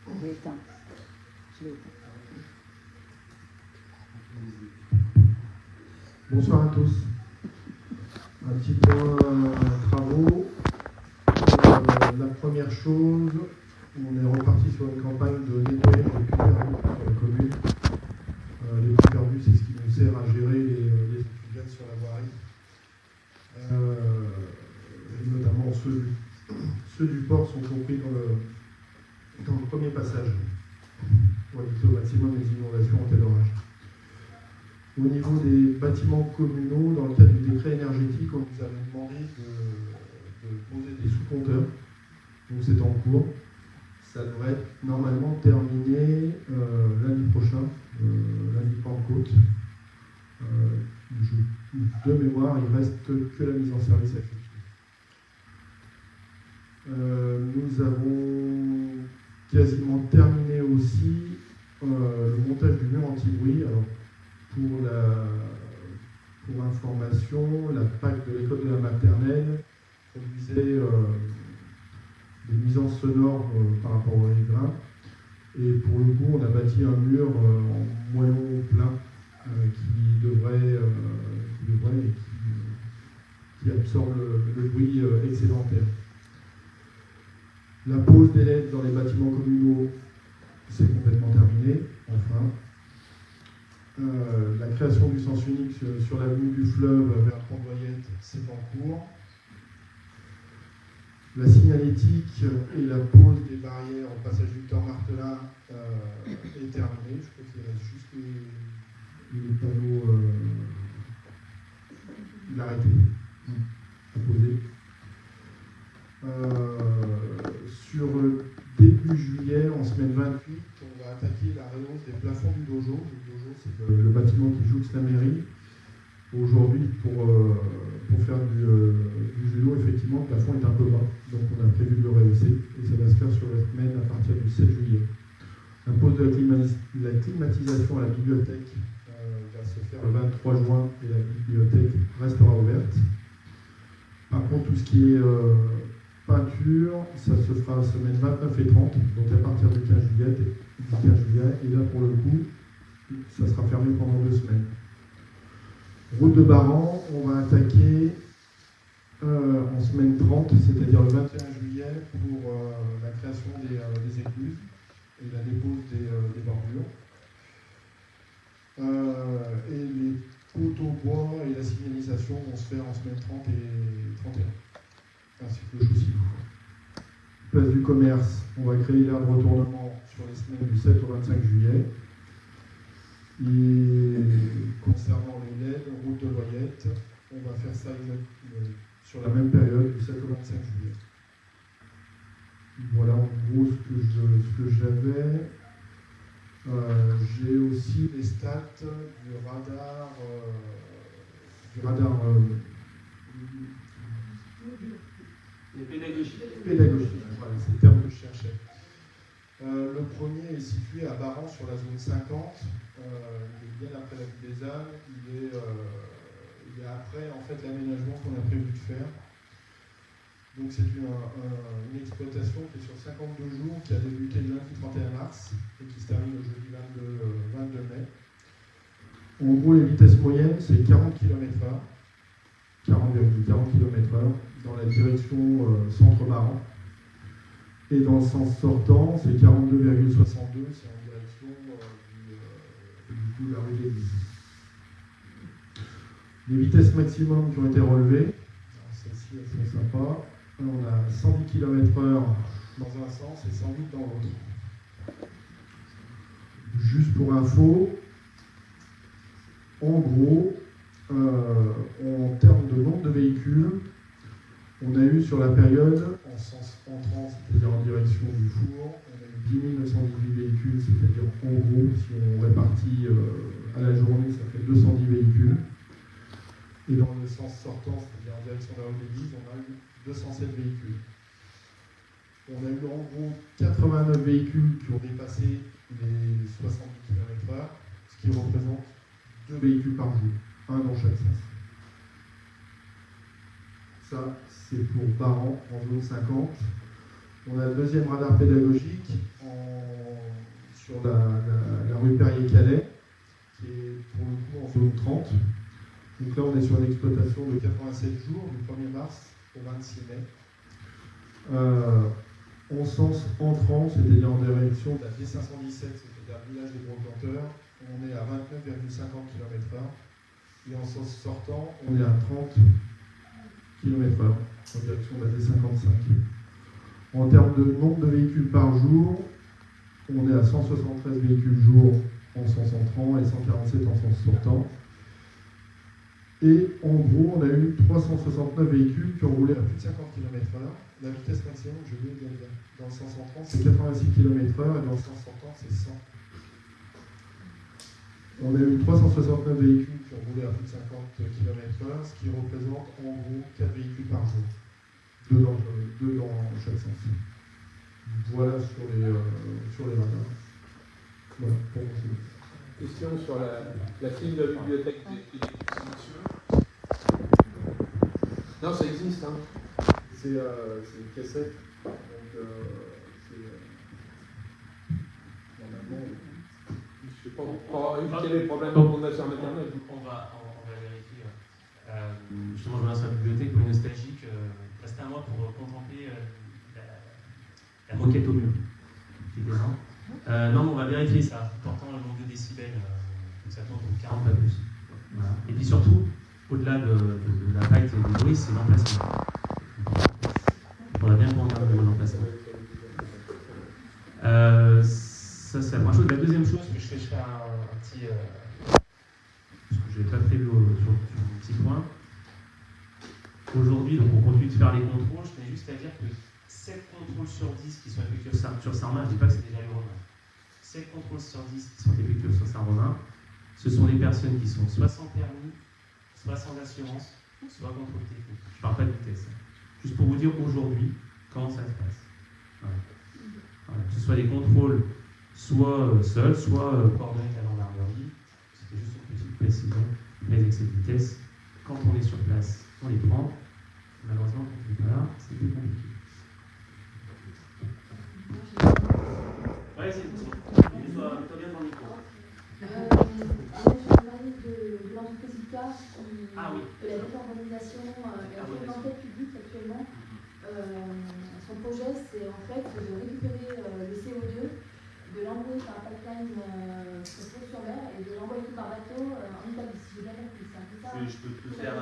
Je l'ai éteint. Bonsoir à tous. Un petit point travaux. La première chose, on est reparti sur une campagne de nettoyage des culs perdus sur la commune. Les culs perdus, c'est ce qui nous sert à gérer les eaux pluviales sur la voirie. Et notamment ceux du port sont compris dans le premier passage pour éviter au maximum les inondations en cas d'orage. Au niveau des bâtiments communaux, dans le cadre du décret énergétique, on nous avait demandé de poser des sous-compteurs. Donc c'est en cours. Ça devrait être normalement terminé lundi prochain, lundi Pentecôte. De mémoire, il ne reste que la mise en service à effectuer. Nous avons quasiment terminé aussi le montage du mur anti-bruit. Alors, pour information, la PAC de l'école de la maternelle produisait des nuisances sonores par rapport aux riverains. Et pour le coup, on a bâti un mur en moellon plein qui devrait et qui absorbe le bruit excédentaire. La pose des LED dans les bâtiments communaux, c'est complètement terminé, enfin. La création du sens unique sur l'avenue du Fleuve vers Pont-Voyette, c'est en cours. La signalétique et la pose des barrières au passage Victor Martelin est terminée. Je crois qu'il reste juste les panneaux l'arrêter à poser. Sur début juillet, en semaine 28, on va attaquer la réhausse des plafonds du dojo. Le dojo, c'est le bâtiment qui jouxte la mairie. Aujourd'hui, pour faire du judo, effectivement, le plafond est un peu bas. Donc on a prévu de le rehausser et ça va se faire sur la semaine à partir du 7 juillet. La pose de la climatisation à la bibliothèque va se faire le 23 juin et la bibliothèque restera ouverte. Par contre, tout ce qui est peinture, ça se fera semaine 29 et 30, donc à partir du 15 juillet. Et là, pour le coup, ça sera fermé pendant 2 semaines. Route de Baran, on va attaquer en semaine 30, c'est-à-dire le 21 juillet, pour la création des écluses et la dépose des bordures. Et les poteaux bois et la signalisation vont se faire en semaine 30 et 31, ainsi que le chaussée. Place du commerce, on va créer l'aire de retournement sur les semaines du 7 au 25 juillet. Et concernant les LED, route de Loyette, on va faire ça sur la même période, du 7 au 25 juillet. Voilà en gros ce que j'avais. J'ai aussi les stats du radar pédagogique. Voilà, c'est le terme que je cherchais. Le premier est situé à Baran sur la zone 50. Il est bien après la ville des Halles. Il est après en fait l'aménagement qu'on a prévu de faire. Donc c'est une exploitation qui est sur 52 jours, qui a débuté le lundi 31 mars et qui se termine le jeudi 22 mai. En gros, les vitesses moyennes, c'est 40 km/h, 40,40 km/h dans la direction centre-Maran. Et dans le sens sortant, c'est 42,62, c'est en direction du coup de la rue des Lys. Les vitesses maximum qui ont été relevées, celles-ci elles sont sympas. On a 110 km/h dans un sens et 108 dans l'autre. Juste pour info, en gros, en termes de nombre de véhicules, on a eu sur la période, en sens entrant, c'est-à-dire en direction du four, on a eu 10 918 véhicules, c'est-à-dire en gros, si on répartit à la journée, ça fait 210 véhicules. Et dans le sens sortant, c'est-à-dire en direction de la rue des Lys, on a eu 207 véhicules. On a eu en gros 89 véhicules qui ont dépassé les 70 km/h, ce qui représente 2 véhicules par jour, un dans chaque sens. Ça, c'est pour Baran en zone 50. On a le deuxième radar pédagogique sur la rue Perrier-Calais, qui est pour le coup en zone 30. Donc là, on est sur une exploitation de 87 jours, du 1er mars au 26 mai. En sens entrant, c'est-à-dire en direction de la D517, c'est-à-dire le village des Gros-Planteurs, on est à 29,50 km/h. Et en sens sortant, on est à 30 km/h, en direction de la D55. En termes de nombre de véhicules par jour, on est à 173 véhicules jour en sens entrant et 147 en sens sortant. Et en gros, on a eu 369 véhicules qui ont roulé à plus de 50 km/h. La vitesse maximum, je vais le dire, dans le sens entrant, c'est 86 km/h et dans le sens sortant, c'est 100. On a eu 369 véhicules qui ont roulé à plus de 50 km/h, ce qui représente en gros 4 véhicules par jour. 2 dans chaque sens. Voilà sur les radars. Voilà, pour moi. Question sur la clé de la bibliothèque des silencieux. Non, ça existe, hein. C'est une cassette. Donc, normalement. Je sais pas, pour éviter les problèmes de fondation maternelle. On va vérifier. Justement, je reviens sur la bibliothèque pour une nostalgique. Reste un mois pour contempler la moquette au mur. Non, mais on va vérifier ça, portant le nombre de décibels, ça tourne pour 40 pas plus. Voilà. Et puis surtout, au-delà de la vague et des bruits, c'est l'emplacement. On va bien comprendre le l'emplacement. Ça, c'est la première chose. La deuxième chose, que je fais un petit. Parce que je n'avais pas prévu sur un petit point. Aujourd'hui, donc on continue de faire les contrôles. Je tenais juste à dire que 7 contrôles sur 10 qui sont effectués sur Saint-Romain, je ne dis pas que c'est déjà les Romains. 7 contrôles sur 10 qui sont effectués sur Saint-Romain, ce sont des personnes qui sont soit sans permis, soit sans assurance, soit contrôle technique. Je ne parle pas de vitesse. Juste pour vous dire aujourd'hui comment ça se passe. Voilà. Voilà. Que ce soit des contrôles soit seuls, soit coordonnés avec la gendarmerie. C'était juste une petite précision. Les excès de vitesse, quand on est sur place, on les prend. Malheureusement, quand on n'est pas là, c'est plus compliqué. Ouais, c'est tout. Mets-toi bien dans le micro. Je parlais de l'entreprise ICA de la décarbonisation et de l'enquête publique actuellement. Son projet, c'est en fait de récupérer le CO2, de l'envoyer par un pipeline sur mer et de l'envoyer par bateau en Italie. Si j'ai bien compris, c'est un peu ça. Je peux te faire.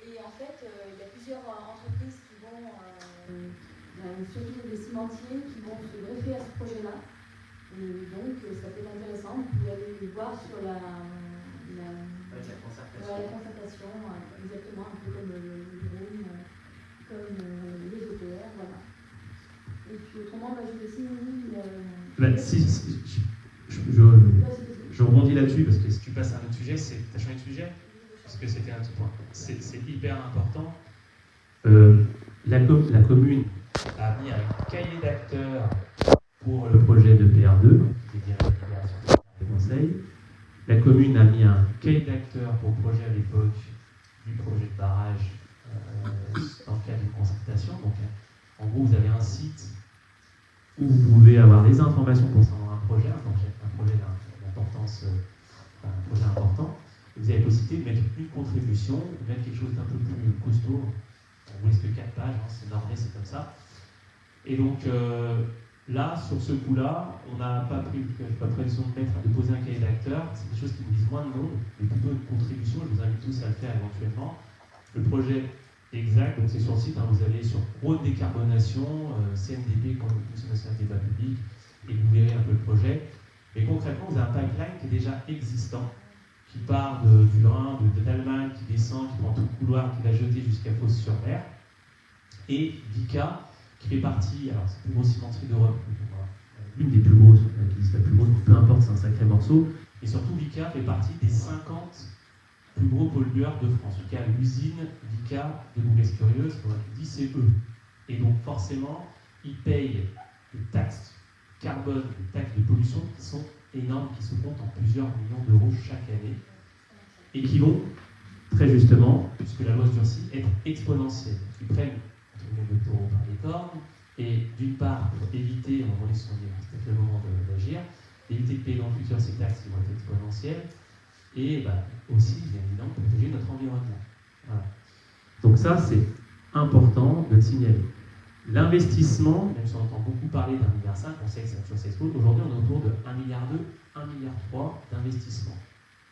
Et en fait, il y a plusieurs entreprises qui vont, surtout des cimentiers, qui vont se greffer à ce projet-là. Et donc, ça peut être intéressant. Vous pouvez aller voir sur la concertation, exactement, un peu comme le drone, comme les OPR, voilà. Et puis autrement, je vais signer je rebondis là-dessus parce que si tu passes à un autre sujet, tu as changé de sujet parce que c'était un petit point. C'est hyper important. La commune a mis un cahier d'acteurs pour le projet de PR2, qui est la libération des conseils. La commune a mis un cahier d'acteurs pour le projet à l'époque du projet de barrage dans le cadre d'une concertation. Donc, en gros, vous avez un site où vous pouvez avoir des informations concernant un projet d'importance, un projet important. Vous avez la possibilité de mettre une contribution, de mettre quelque chose d'un peu plus costaud. On vous laisse que 4 pages, hein, c'est normé, c'est comme ça. Et donc là, sur ce coup-là, on n'a pas pris l'occasion de poser un cahier d'acteurs. C'est des choses qui nous disent moins de monde, mais plutôt une contribution. Je vous invite tous à le faire éventuellement. Le projet exact, donc c'est sur le site, hein, vous allez sur haute décarbonation, CNDP, Commission nationale des débats publics, et vous verrez un peu le projet. Mais concrètement, vous avez un pipeline qui est déjà existant, qui part du Rhin, d'Allemagne, qui descend, qui prend tout le couloir, qui va jeter jusqu'à Fos-sur-Mer. Et Vicat, qui fait partie, alors c'est la plus grosse cimenterie d'Europe, l'une des plus grosses, qui existe la plus grosse, peu importe, c'est un sacré morceau. Et surtout, Vicat fait partie des 50 plus gros pollueurs de France. Vicat, l'usine Vicat de Bourg-Escurieux, ce qu'on dit, c'est eux. Et donc forcément, ils payent des taxes carbone, des taxes de pollution qui sont énormes, qui se comptent en plusieurs millions d'euros chaque année, et qui vont, très justement, puisque la loi se durcit, être exponentielles. Ils prennent le taureau par les cornes, et d'une part, pour éviter, à un moment donné, c'est peut-être le moment d'agir, éviter de payer dans le futur ces taxes qui vont être exponentielles, et aussi, bien évidemment, protéger notre environnement. Voilà. Donc ça, c'est important de le signaler. L'investissement, même si on entend beaucoup parler d'1,5 milliard, on sait que ça toujours s'explose, aujourd'hui on est autour de 1,2 milliard, 1,3 milliard d'investissement.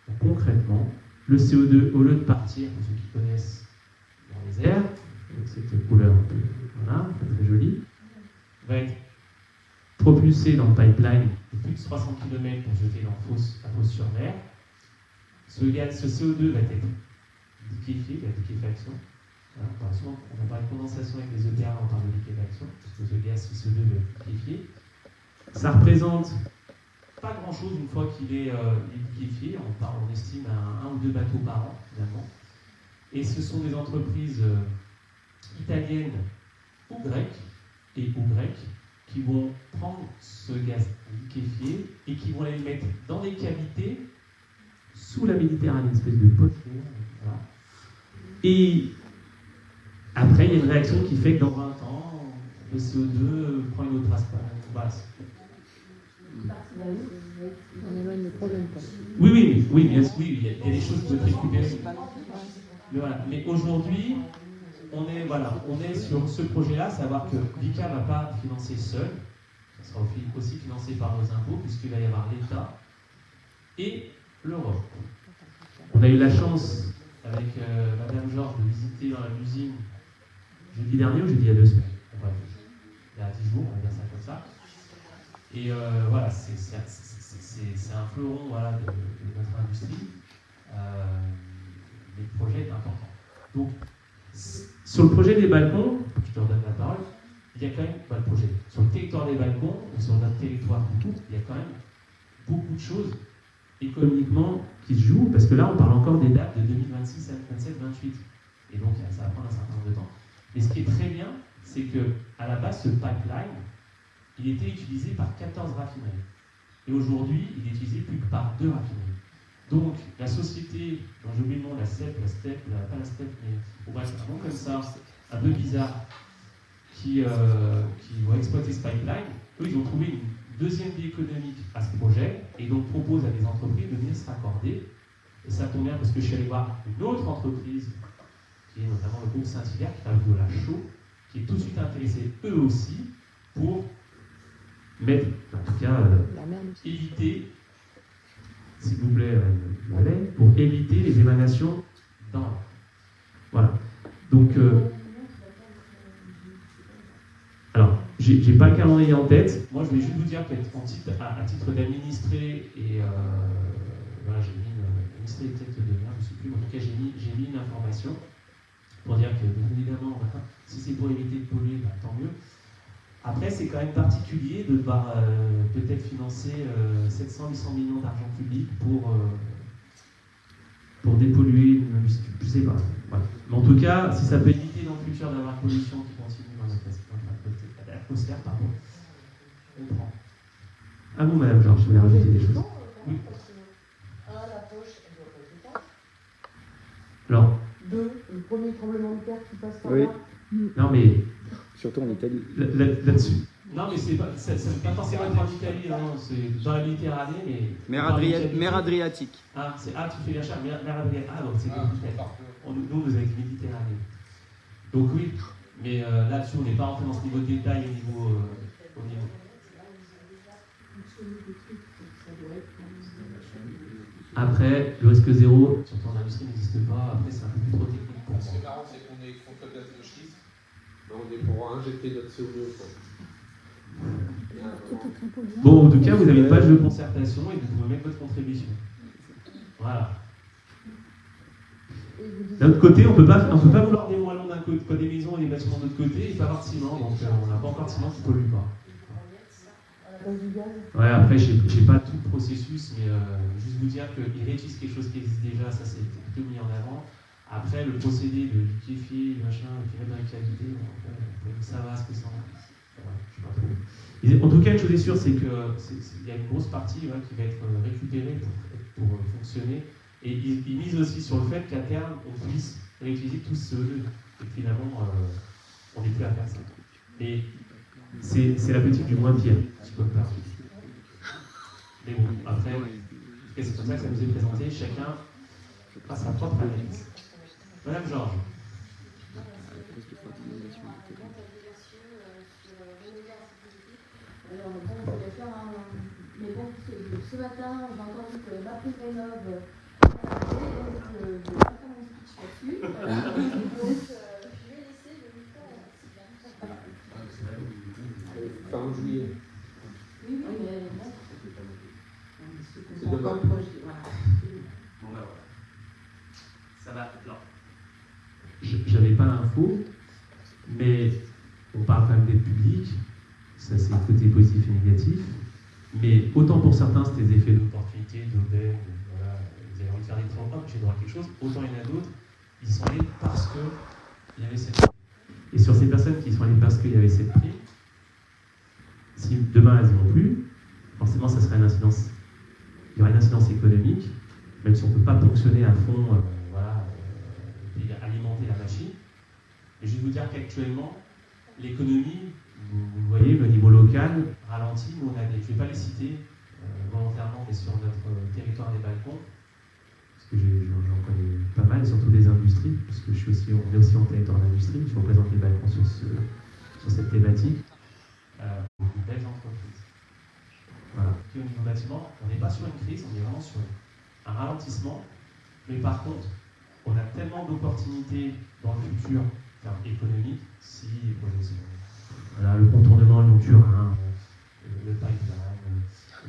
Donc concrètement, le CO2, au lieu de partir, pour ceux qui connaissent, dans les airs, avec cette couleur voilà, très jolie, va être propulsé dans le pipeline de plus de 300 km pour jeter dans Fos-sur-Mer. Ce CO2 va être liquéfié, la liquéfaction. On va parler de condensation avec les EPA, on parle de liquéfaction, parce que ce gaz, si CO2 va être liquéfié. Ça représente pas grand-chose une fois qu'il est liquéfié. On estime à 1 ou 2 bateaux par an, finalement. Et ce sont des entreprises italiennes ou grecques, qui vont prendre ce gaz liquéfié et qui vont aller le mettre dans des cavités sous la Méditerranée, une espèce de poterie. Voilà. Et après, il y a une réaction qui fait que dans 20 ans, le CO2 prend une autre aspect. Voilà. On éloigne le problème. Oui, il y a des choses qui peuvent récupérer. Voilà. Mais aujourd'hui, on est sur ce projet-là, savoir que Vicat ne va pas financer seul, ça sera aussi financé par nos impôts, puisqu'il va y avoir l'État et l'Europe. On a eu la chance, avec Madame Georges, de visiter l'usine jeudi dernier ou jeudi il y a 2 semaines. Bref, il y a 10 jours, on va dire ça comme ça. Et voilà, c'est un fleuron voilà, de notre industrie. Mais le projet est important. Donc, sur le projet des balcons, je te redonne la parole, il y a quand même, le projet, sur le territoire des balcons, ou sur notre territoire du tout, il y a quand même beaucoup de choses économiquement qui se jouent, parce que là, on parle encore des dates de 2026 à 2027, 2028. Et donc, ça va prendre un certain nombre de temps. Mais ce qui est très bien, c'est qu'à la base, ce pipeline, il était utilisé par 14 raffineries. Et aujourd'hui, il est utilisé plus que par 2 raffineries. Donc, la société, dont j'ai oublié le nom, pas la STEP, mais on va un nom comme ça, un peu bizarre, qui vont exploiter ce pipeline, eux, ils ont trouvé une deuxième vie économique à ce projet, et donc proposent à des entreprises de venir se raccorder. Et ça tombe bien parce que je suis allé voir une autre entreprise, qui est notamment le groupe Saint-Hilaire, qui fabrique de la chaux, qui est tout de suite intéressée, eux aussi, pour mettre, en tout cas, éviter, s'il vous plaît, pour éviter les émanations dans l'air. Voilà. Donc, alors, j'ai pas le calendrier en tête. Moi, je voulais juste vous dire qu'à titre d'administré, et voilà, j'ai mis administré peut-être de bien, je ne sais plus, mais en tout cas, j'ai mis une information pour dire que, bien évidemment, si c'est pour éviter de polluer, tant mieux. Après, c'est quand même particulier de devoir peut-être financer 700-800 millions d'argent public pour dépolluer une industrie. Je ne sais pas. Voilà. Mais en tout cas, si ça peut éviter dans le futur d'avoir pollution qui continue dans l'atmosphère, pardon, on prend. À vous, Madame Georges, je voulais rajouter des choses. Oui. La poche, elle doit pas être étanche. Alors. 2, une premier tremblement de terre qui passe par Oui. là. Non, mais Surtout en Italie. là-dessus. Non, mais c'est pas forcément être en Italie, hein, c'est dans la Méditerranée, mais. Mer Adriatique. Ah, tu fais l'achat, mer Adriatique. Ah, donc c'est nous, vous avez Méditerranée. Donc oui, mais là-dessus, on n'est pas rentré dans ce niveau de détail au niveau. Après, le risque zéro, surtout en industrie, n'existe pas. Après, c'est un peu plus trop technique pour moi. Ce qui est marrant, c'est qu'on est contre le gaz de schiste, mais on est pour injecter notre CO2. Bon, en tout cas, vous avez une page de concertation et vous pouvez mettre votre contribution. Voilà. D'un autre côté, on ne peut pas vouloir des moellons d'un côté, des maisons et des bâtiments de l'autre côté et pas avoir de ciment, donc on n'a pas encore de ciment qui ne pollue pas. Ouais, après, j'ai pas tout le processus, mais juste vous dire qu'ils réutilisent quelque chose qui existe déjà, ça c'est plutôt mis en avant. Après, le procédé de liquéfier, machin, qui va dans les cavités, ça va, ce que ça. Ouais, je sais pas trop. En tout cas, une chose est sûre, c'est qu'il y a une grosse partie qui va être récupérée pour fonctionner. Et ils misent aussi sur le fait qu'à terme, on puisse réutiliser tout ce CO2. Et finalement, on n'est plus à faire ça. Et c'est la politique du moins pire, si je peux me permettre. Mais bon, après, c'est comme ça que ça nous est présenté. Chacun a sa propre analyse. Madame Georges. Alors, bon, je voulais faire un. Mais bon, ce matin, j'ai entendu que ma prime rénove. Donc, je vais pas faire mon speech là-dessus. Donc, je vais laisser le micro. Fin juillet. Oui, mais. C'est demain. Bon, ben voilà. Ça va. Non. J'avais pas l'info, mais on parle quand même d'aide publique. Ça, c'est le côté positif et négatif. Mais autant pour certains, c'est des effets d'opportunité, d'aubaine, voilà, vous avez envie de faire des travaux, j'ai droit à quelque chose. Autant il y en a d'autres, ils sont allés parce qu'il y avait cette prime. Et sur ces personnes qui sont allées parce qu'il y avait cette prime, si demain elles n'y vont plus, forcément, ça serait une incidence. Il y aurait une incidence économique, même si on ne peut pas fonctionner à fond, et alimenter la machine. Et je vais vous dire qu'actuellement, l'économie, vous voyez, le niveau local ralentit. Nous, je ne vais pas les citer volontairement, mais sur notre territoire des balcons, parce que j'en connais pas mal, et surtout des industries, parce que on est aussi en territoire d'industrie, je représente les balcons sur cette thématique. Une belle entreprise. Voilà. Puis au niveau bâtiment, on n'est pas sur une crise, on est vraiment sur un ralentissement, mais par contre, on a tellement d'opportunités dans le futur en termes économiques, voilà, le contournement Lyon-Turin, le pipeline,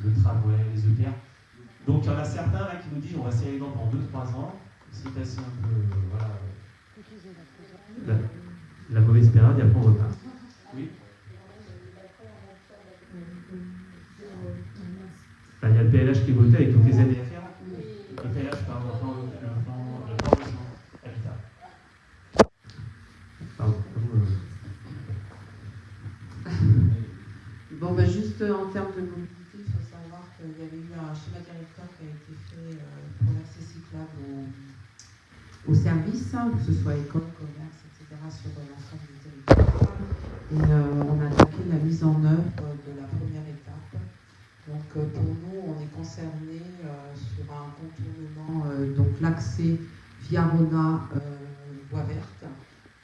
le tramway, les EPR. Donc il y en a certains là qui nous disent on va serrer les dents pendant 2-3 ans, c'est passé un peu la mauvaise période et après on repart. Oui. Il y a le PLH qui est voté avec toutes les aides et affaires. Le PLH par le plan logement habitat. Pardon. Bon, ben juste en termes de mobilité, il faut savoir qu'il y avait eu un schéma directeur qui a été fait pour l'accès cyclable aux services, que ce soit école, commerce, etc., sur l'ensemble du territoire. Et on a attaqué la mise en œuvre de la première étape. Donc pour nous, on est concerné sur un contournement, donc l'accès via Rona Voie Verte,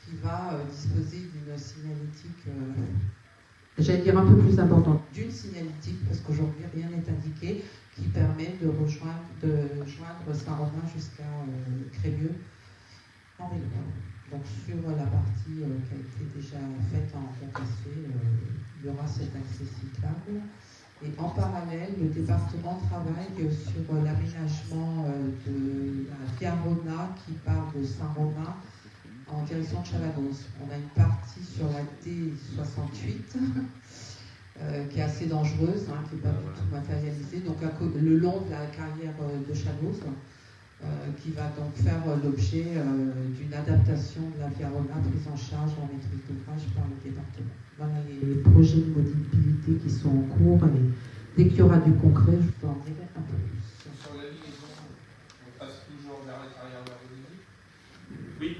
qui va disposer d'une signalétique, j'allais dire un peu plus importante, d'une signalétique, parce qu'aujourd'hui rien n'est indiqué, qui permet de joindre Saint-Romain jusqu'à Crémieux en vélo. Donc sur la partie qui a été déjà faite en concassé, il y aura cet accès cyclable. Et en parallèle, le département travaille sur l'aménagement de la Via Rona qui part de Saint-Romain en direction de Chavanos. On a une partie sur la D68 qui est assez dangereuse, qui n'est pas du tout matérialisée, donc le long de la carrière de Chavanos, qui va donc faire l'objet d'une adaptation de la Via Rona prise en charge en maîtrise d'ouvrage par le département. Voilà les projets de mobilité qui sont en cours et dès qu'il y aura du concret, je peux en dire un peu plus. Sur la liaison, on passe toujours vers la carrière de la Rhodésie. Oui.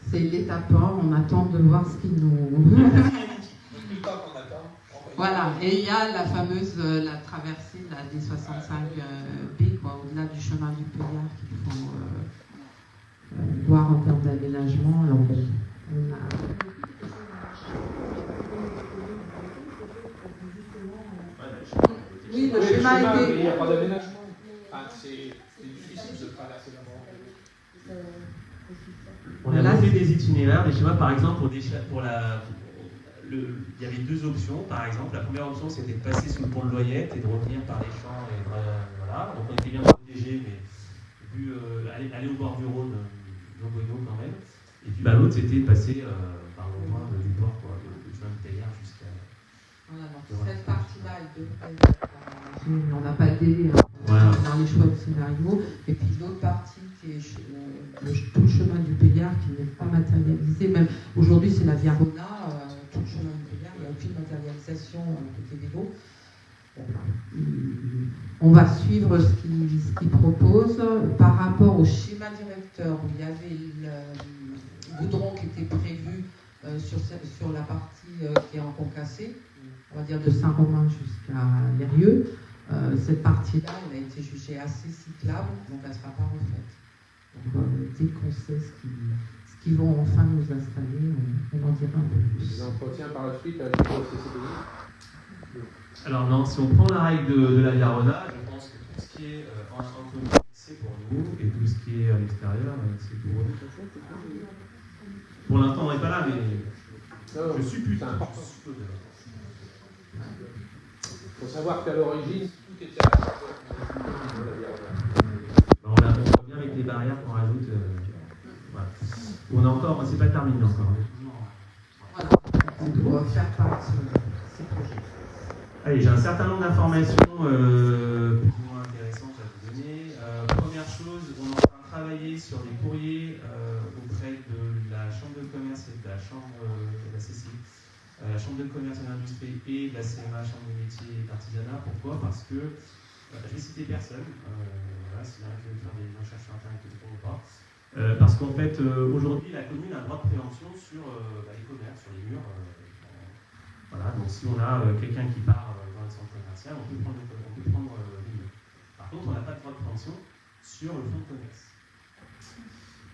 C'est l'étape 1, on attend de voir ce qu'il nous... Voilà, et il y a la fameuse la traversée de la D65B, au-delà du chemin du Payard qu'il faut voir en termes d'aménagement. Alors bon, on a... Oui, le schéma a été... Il n'y a pas d'aménagement. C'est difficile de traverser la bande. On a monté des itinéraires, des schémas, par exemple, il y avait deux options, par exemple. La première option, c'était de passer sous le pont de Loyette et de revenir par les champs. Voilà. Donc on était bien protégé, mais vu aller au bord du Rhône, non quand même. Et puis l'autre, c'était de passer par le loin du port, du chemin de Taillard jusqu'à... Voilà, donc cette partie-là, elle devrait... On n'a pas de délai dans les choix de scénario. Et puis l'autre partie, qui est tout le chemin du Payard, qui n'est pas matérialisé. Même aujourd'hui, c'est la Via Rona. Tout le chemin du Payard, il n'y a aucune matérialisation côté vélo. On va suivre ce qu'il propose. Par rapport au schéma directeur, où il y avait le goudron qui était prévu sur la partie qui est en concassé, on va dire de Saint-Romain jusqu'à Lérieux, cette partie-là, elle a été jugée assez cyclable, donc elle ne sera pas refaite. Donc dès qu'on sait ce qu'ils vont enfin nous installer, on en dira un peu plus. Les entretiens par la suite avec le CCDI. Alors non, si on prend la règle de la Via Rona, je pense que tout ce qui est en commune, c'est pour nous, et tout ce qui est à l'extérieur, c'est pour eux. Pour l'instant, on n'est pas là, mais je suppose. Il faut savoir qu'à l'origine, tout était à la on voit bien avec les barrières qu'on rajoute. Voilà. On a encore, c'est pas terminé encore. Voilà, on doit faire part de ces projets. Allez, j'ai un certain nombre d'informations plus ou moins intéressantes à vous donner. Première chose, on est en train de travailler sur des courriers auprès de la Chambre de commerce et de la Chambre de la CCI, la Chambre de commerce et d'industrie et de la CMA, Chambre de métiers et d'artisanat. Pourquoi ? Parce que, je vais citer personne, voilà, si là je vais faire des recherches sur Internet, je ne comprends pas. Parce qu'en fait, aujourd'hui, la commune a un droit de préemption sur les commerces, sur les murs. Voilà, donc si on a quelqu'un qui part dans le centre commercial, on peut prendre les murs. Par contre, on n'a pas de droit de préemption sur le fonds de commerce.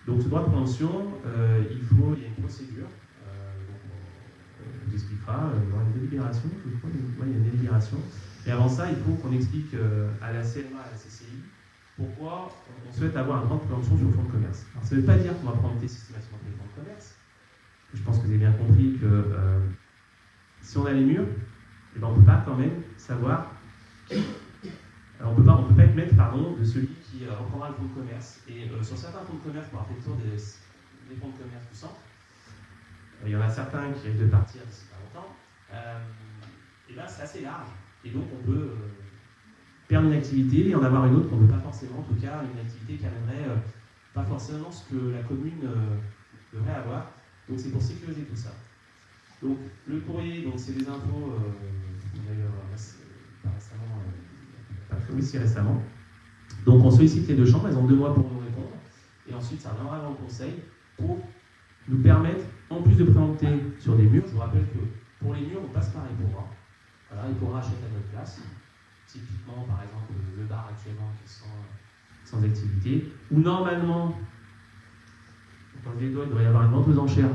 Donc ce droit de préemption, il y a une procédure. On vous expliquera, il y aura une délibération, je crois, il y a une délibération. Et avant ça, il faut qu'on explique à la CMA, à la CCI, pourquoi on souhaite avoir un droit de préemption sur le fonds de commerce. Alors ça ne veut pas dire qu'on va préempter systématiquement les fonds de commerce. Je pense que vous avez bien compris que si on a les murs, eh ben on ne peut pas quand même savoir qui. Alors on ne peut pas être maître de celui qui reprendra le fonds de commerce. Et sur certains fonds de commerce, pour avoir fait le tour des fonds de commerce du centre, il y en a certains qui risquent de partir d'ici pas longtemps. Et là, c'est assez large. Et donc, on peut perdre une activité et en avoir une autre qu'on ne veut pas forcément. En tout cas, une activité qui amènerait pas forcément ce que la commune devrait avoir. Donc, c'est pour sécuriser tout ça. Donc, le courrier, donc, c'est des infos, d'ailleurs, pas récemment, pas très aussi récemment. Donc, on sollicite les deux chambres, elles ont 2 mois pour nous répondre. Et ensuite, ça reviendra dans le conseil pour nous permettre, en plus de préempter sur des murs, je vous rappelle que pour les murs, on passe par les pourras. Voilà, ils pourront acheter à notre place. Typiquement, par exemple, le bar actuellement qui est sans activité. Ou normalement, dans le doigts, il devrait y avoir une vente aux enchères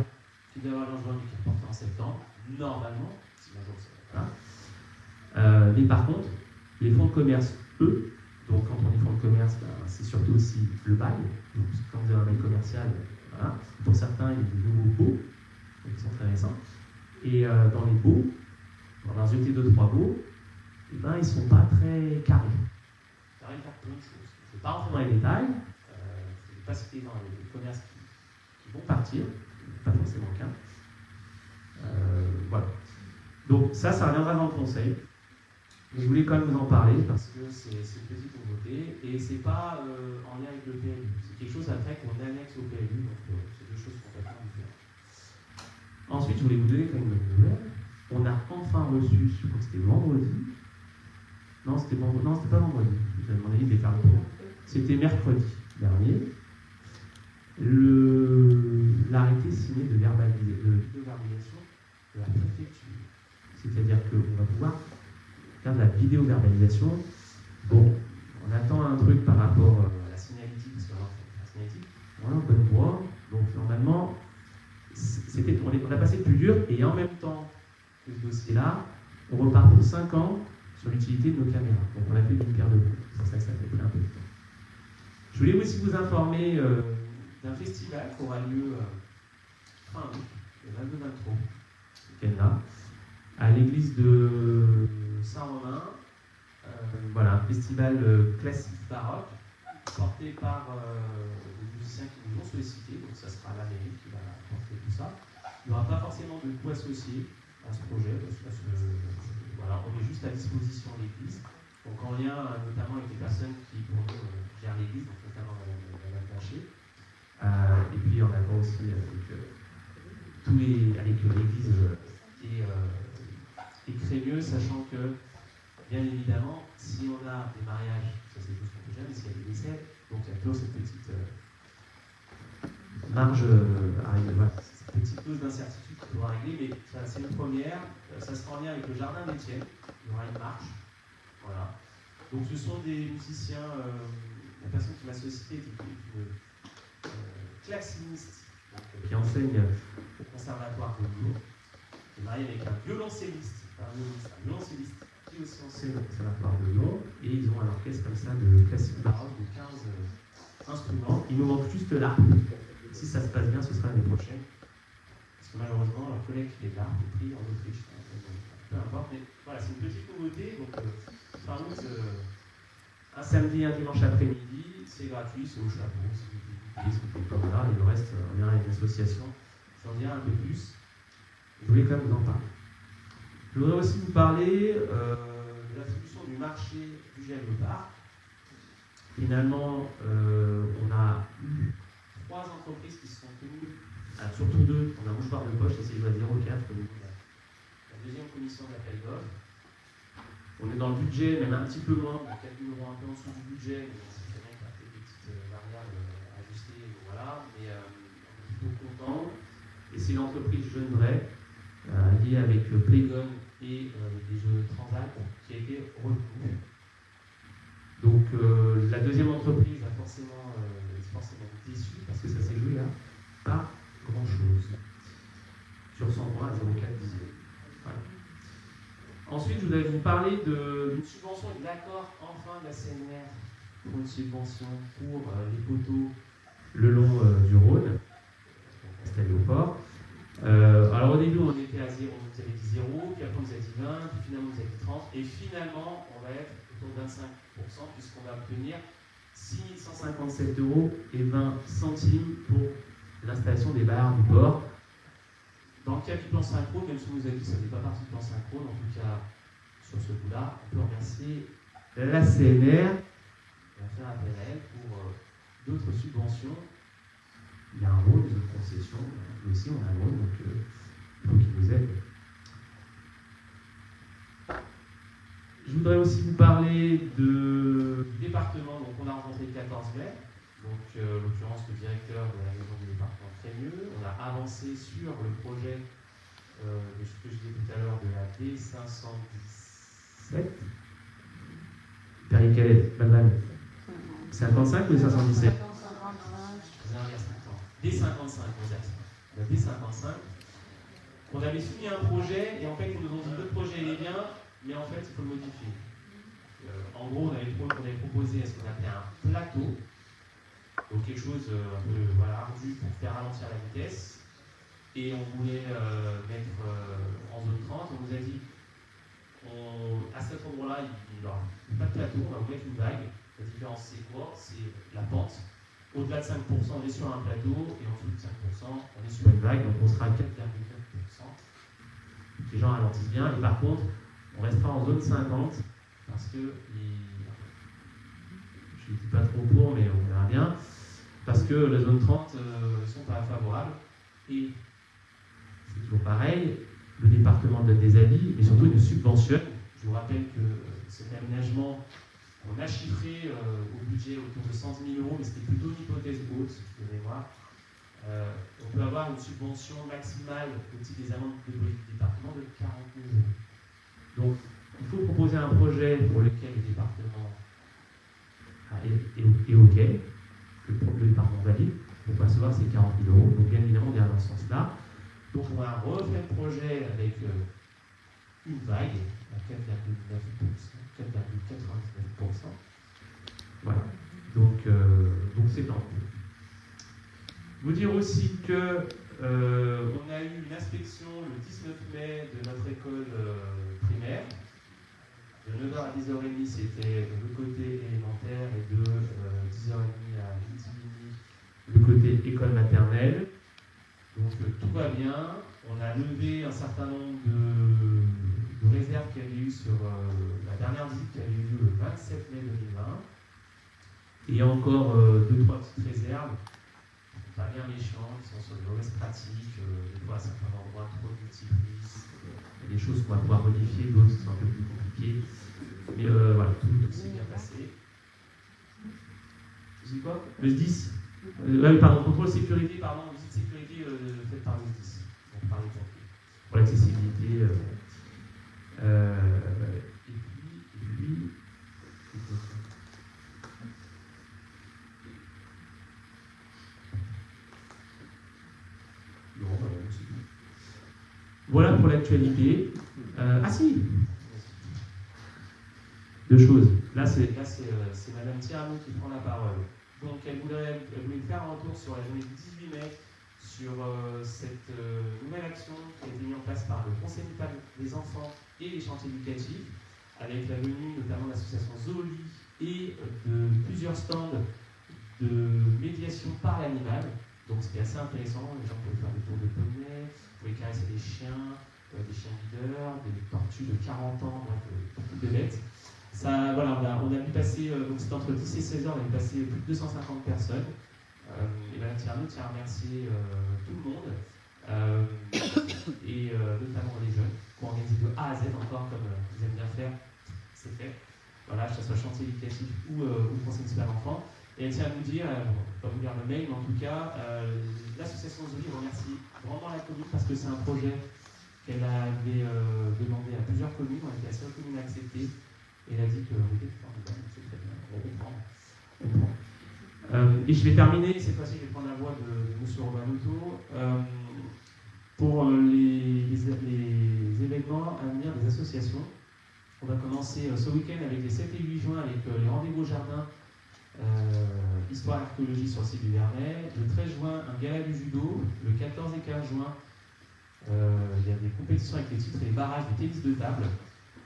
qui doit avoir l'enjeu qui est reporté en septembre. Normalement, si un jour c'est voilà. Mais par contre, les fonds de commerce, eux, donc quand on dit fonds de commerce, c'est surtout aussi le bail. Donc, quand vous avez un bail commercial, voilà. Pour certains, il y a des nouveaux baux qui sont très récents. Et dans les baux, on a jeté 2-3 baux, et ils ne sont pas très carrés. Ça arrive à faire plein de choses. Je ne vais pas rentrer dans les détails, je ne vais pas citer dans les commerces qui vont partir, pas forcément qu'un. Voilà. Donc ça reviendra dans le conseil. Mais je voulais quand même vous en parler parce que c'est une petite nouveauté et c'est pas en lien avec le PLU. C'est quelque chose après qu'on annexe au PLU, donc c'est 2 choses complètement différentes. Ensuite, je voulais vous donner quand même une nouvelle. On a enfin reçu, je crois que c'était vendredi. Non, c'était pas vendredi. J'avais demandé de les faire le tour. C'était mercredi dernier. L'arrêté signer de vidéo-verbalisation de la préfecture. C'est-à-dire qu'on va pouvoir faire de la vidéo-verbalisation. Bon, on attend un truc par rapport à la signalétique, parce qu'on la signalétique, on est en bonne voie. Donc normalement, on a passé le plus dur, et en même temps que ce dossier-là, on repart pour 5 ans sur l'utilité de nos caméras. Donc on a fait d'une pierre deux coups. C'est ça que ça fait pris un peu de temps. Je voulais aussi vous informer d'un festival qui aura lieu fin août, le 22-23, ce week-end-là, à l'église de Saint-Romain. Voilà, un festival classique baroque, porté par des musiciens qui nous ont sollicité, donc ça sera la mairie qui va porter tout ça. Il n'y aura pas forcément de coût associé à ce projet, parce que voilà, on est juste à disposition de l'église, donc en lien notamment avec les personnes qui pour nous gèrent l'église, donc notamment Madame Taché, et puis en avant aussi avec l'église et Crémieux, sachant que bien évidemment, si on a des mariages, ça c'est tout ce qu'on peut jamais, s'il y a des décès, donc il y a toujours cette petite marge voilà, cette petite dose d'incertitude qu'il faudra régler, mais ça, c'est une première. Ça sera en lien avec le jardin d'Étienne, il y aura une marche. Voilà. Donc ce sont des musiciens, la personne qui m'a sollicité est une claveciniste qui enseigne au conservatoire de Lyon, qui est mariée avec un violoncelliste, qui aussi enseigne au conservatoire de Lyon, et ils ont un orchestre comme ça de classique baroque de 15 instruments. Il nous manque juste l'harpe. Si ça se passe bien, ce sera l'année prochaine. Parce que malheureusement, leur collègue qui est là, est pris en Autriche. Peu importe, mais voilà, c'est une petite nouveauté. Donc, fin août, un samedi, un dimanche après-midi, c'est gratuit, c'est au chapeau, c'est comme là, et le reste, on vient avec l'association. J'en dirai un peu plus. Je voulais quand même vous en parler. Je voudrais aussi vous parler de l'attribution du marché du gel au parc. Finalement, on a eu 3 entreprises qui se sont tenues, surtout 2, on a mouchoir de poche, et c'est à 0,4 au niveau de la deuxième commission d'appel d'offres. On est dans le budget, même un petit peu moins, donc 4 000 € un peu en dessous du budget, mais c'est très bien qu'il y a des petites variables ajustées, voilà, mais on est plutôt content. Et c'est l'entreprise Jeunebray, liée avec Playgon et des jeux Transact, qui a été retenue. Donc la deuxième entreprise a forcément déçu, parce que ça s'est joué là, pas grand-chose. Sur 100 points à 0,4 dixième. Voilà. Ensuite, je voudrais vous parler d'une subvention et de l'accord enfin de la CNR pour une subvention pour les poteaux le long du Rhône, installés au port. Alors au début, on était à 0, on nous avait dit 0, puis après on nous a dit 20, puis finalement on nous a dit 30, et finalement on va être autour de 25%, puisqu'on va obtenir 6 157 € et 20 centimes pour l'installation des barres du port. Dans le cas du plan synchro, même si on nous a dit que ça n'est pas partie du plan synchro, en tout cas sur ce coup-là, on peut remercier la CNR et faire appel à elle pour d'autres subventions. Il y a un rôle de concession, mais aussi on a un rôle, donc il faut qu'ils nous aident. Je voudrais aussi vous parler du département. Donc on a rencontré le 14 mai, donc en l'occurrence le directeur de la maison du département Crémieux. On a avancé sur le projet de ce que je disais tout à l'heure de la D517. Péricalette, Balman. 55 ou 517 D55, la D55. On avait soumis un projet et en fait ils nous ont dit le projet il est bien, mais en fait il faut le modifier. En gros, on avait proposé ce qu'on appelait un plateau, donc quelque chose un peu ardu pour faire ralentir la vitesse, et on voulait mettre en zone 30. On nous a dit, à cet endroit-là, il n'y aura pas de plateau, on va vous mettre une vague. La différence c'est quoi? C'est la pente. Au-delà de 5%, on est sur un plateau, et en dessous de 5%, on est sur une vague, donc on sera à 4,9%. Les gens ralentissent bien, et par contre, on restera en zone 50, parce que, je ne dis pas trop pour, mais on verra bien, parce que la zone 30 ne sont pas favorables, et c'est toujours pareil, le département donne des avis, mais surtout il nous subventionne. Je vous rappelle que cet aménagement, on a chiffré au budget autour de 110 000 €, mais c'était plutôt une hypothèse haute de mémoire. On peut avoir avoir une subvention maximale au titre des amendes de police du département de 40 000 €. Donc, il faut proposer un projet pour lequel le département est OK, que le département valide, pour percevoir ces 40 000 €. Donc, bien évidemment, on est dans ce sens-là. Donc, on va refaire le projet avec une vague à 4,9%, 4,99%. Voilà. Donc c'est en cours. Vous dire aussi que on a eu une inspection le 19 mai de notre école primaire. De 9h à 10h30, c'était le côté élémentaire, et de 10h30 à 12h30, le côté école maternelle. Donc tout va bien. On a levé un certain nombre de réserves qu'il y avait eu sur la dernière visite qui avait eu lieu le 27 mai 2020. Et il y a encore 2-3 petites réserves, pas bien méchantes, qui sont sur de mauvaises pratiques, des fois à certains endroits trop multiprises. Il y a des choses qu'on va pouvoir modifier, d'autres qui sont un peu plus compliquées. Mais voilà, tout s'est bien passé. Vous dites quoi? Le 10 pardon, contrôle sécurité, pardon, visite sécurité faite par le 10, donc par les pompiers, pour l'accessibilité. Et puis, voilà pour l'actualité. Si, deux choses. Là, c'est Madame Thierno qui prend la parole. Donc, elle voulait faire un retour sur la journée du 18 mai, sur cette nouvelle action qui a été mise en place par le Conseil municipal des enfants et les chantiers éducatifs, avec la venue notamment de l'association Zooli et de plusieurs stands de médiation par l'animal. Donc, c'était assez intéressant. Les gens pouvaient faire des tours de poney, pouvaient caresser des chiens leaders, des tortues de 40 ans, bref, beaucoup de bêtes. Ça, voilà, on a vu passer, donc c'était entre 10 et 16 heures, on a vu passer plus de 250 personnes. Et Mme Thierno tient à remercier tout le monde, et notamment les jeunes, qui ont organisé de A à Z encore, comme ils aiment bien faire, c'est fait. Voilà, que ce soit chantier éducatif ou conseil municipal enfant. Et elle tient à nous dire, pas vous lire le mail, mais en tout cas, l'association Zooli remercie vraiment la commune parce que c'est un projet qu'elle avait demandé à plusieurs communes, on a été la seule commune à accepter. Et elle a dit que oui, c'est très bien, on comprend. Et je vais terminer, cette fois-ci je vais prendre la voix de M. Robin-Louto, pour les événements à venir des associations. On va commencer ce week-end avec les 7 et 8 juin avec les rendez-vous au jardin, histoire et archéologie sur le site du Vernet. Le 13 juin, un gala du judo. Le 14 et 15 juin, il y a des compétitions avec les titres et les barrages du tennis de table.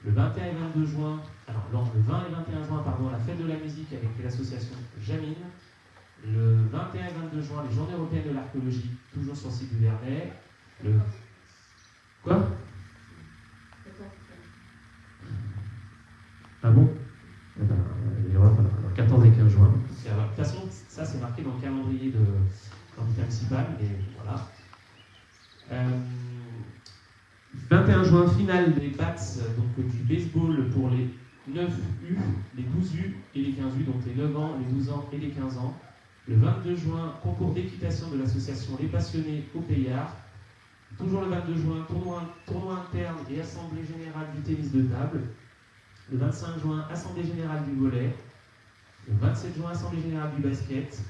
Le 21 et 22 juin, le 20 et 21 juin, la fête de la musique avec l'association Jamine. Le 21 et 22 juin, les journées européennes de l'archéologie, toujours sur le site du Vernet. Quoi? Ah bon? Il y aura 14 et 15 juin. De toute façon, ça c'est marqué dans le calendrier de l'entité municipale, mais voilà. 21 juin, finale des bats, donc du baseball pour les 9U, les 12U et les 15U, donc les 9 ans, les 12 ans et les 15 ans. Le 22 juin, concours d'équitation de l'association Les Passionnés au Payard. Toujours le 22 juin, tournoi interne et assemblée générale du tennis de table. Le 25 juin, assemblée générale du volley. Le 27 juin, assemblée générale du basket.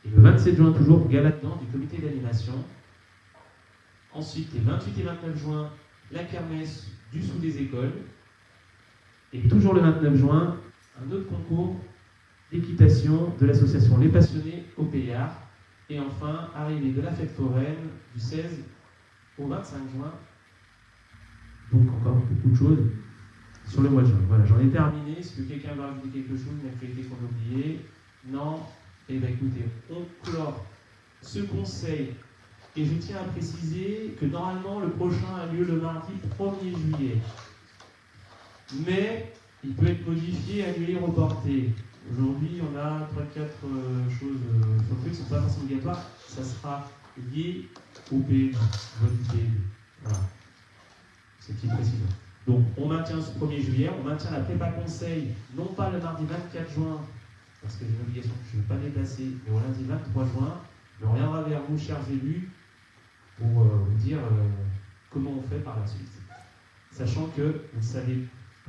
Et le 27 juin, toujours, gala de danse du comité d'animation. Ensuite, les 28 et 29 juin, la kermesse du sous des écoles. Et toujours le 29 juin, un autre concours d'équitation de l'association Les Passionnés au Payard. Et enfin, arrivée de la fête foraine du 16 au 25 juin. Donc encore beaucoup de choses sur le mois de juin. Voilà, j'en ai terminé. Est-ce que quelqu'un va rajouter quelque chose, une actualité qu'on a oubliée? Non? Eh bien écoutez, on clore ce conseil. Et je tiens à préciser que normalement le prochain a lieu le mardi 1er juillet. Mais il peut être modifié, annulé, reporté. Aujourd'hui, on a 3-4 choses sur le truc qui ne sont pas forcément obligatoires. Ça sera lié au PMU, vote du PMU. Voilà. C'est une petite précision. Donc, on maintient ce 1er juillet, on maintient la prépa conseil, non pas le mardi 24 juin, parce que j'ai une obligation que je ne vais pas déplacer, mais au lundi 23 juin. Mais on reviendra vers vous, chers élus, pour vous dire comment on fait par la suite. Sachant que, vous le savez,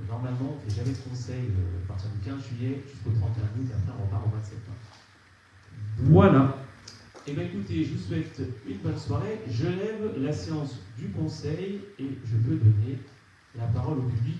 normalement, on ne fait jamais de conseil à partir du 15 juillet jusqu'au 31 août, et après on repart au 27 septembre. Voilà. Et bien écoutez, je vous souhaite une bonne soirée. Je lève la séance du conseil et je peux donner la parole au public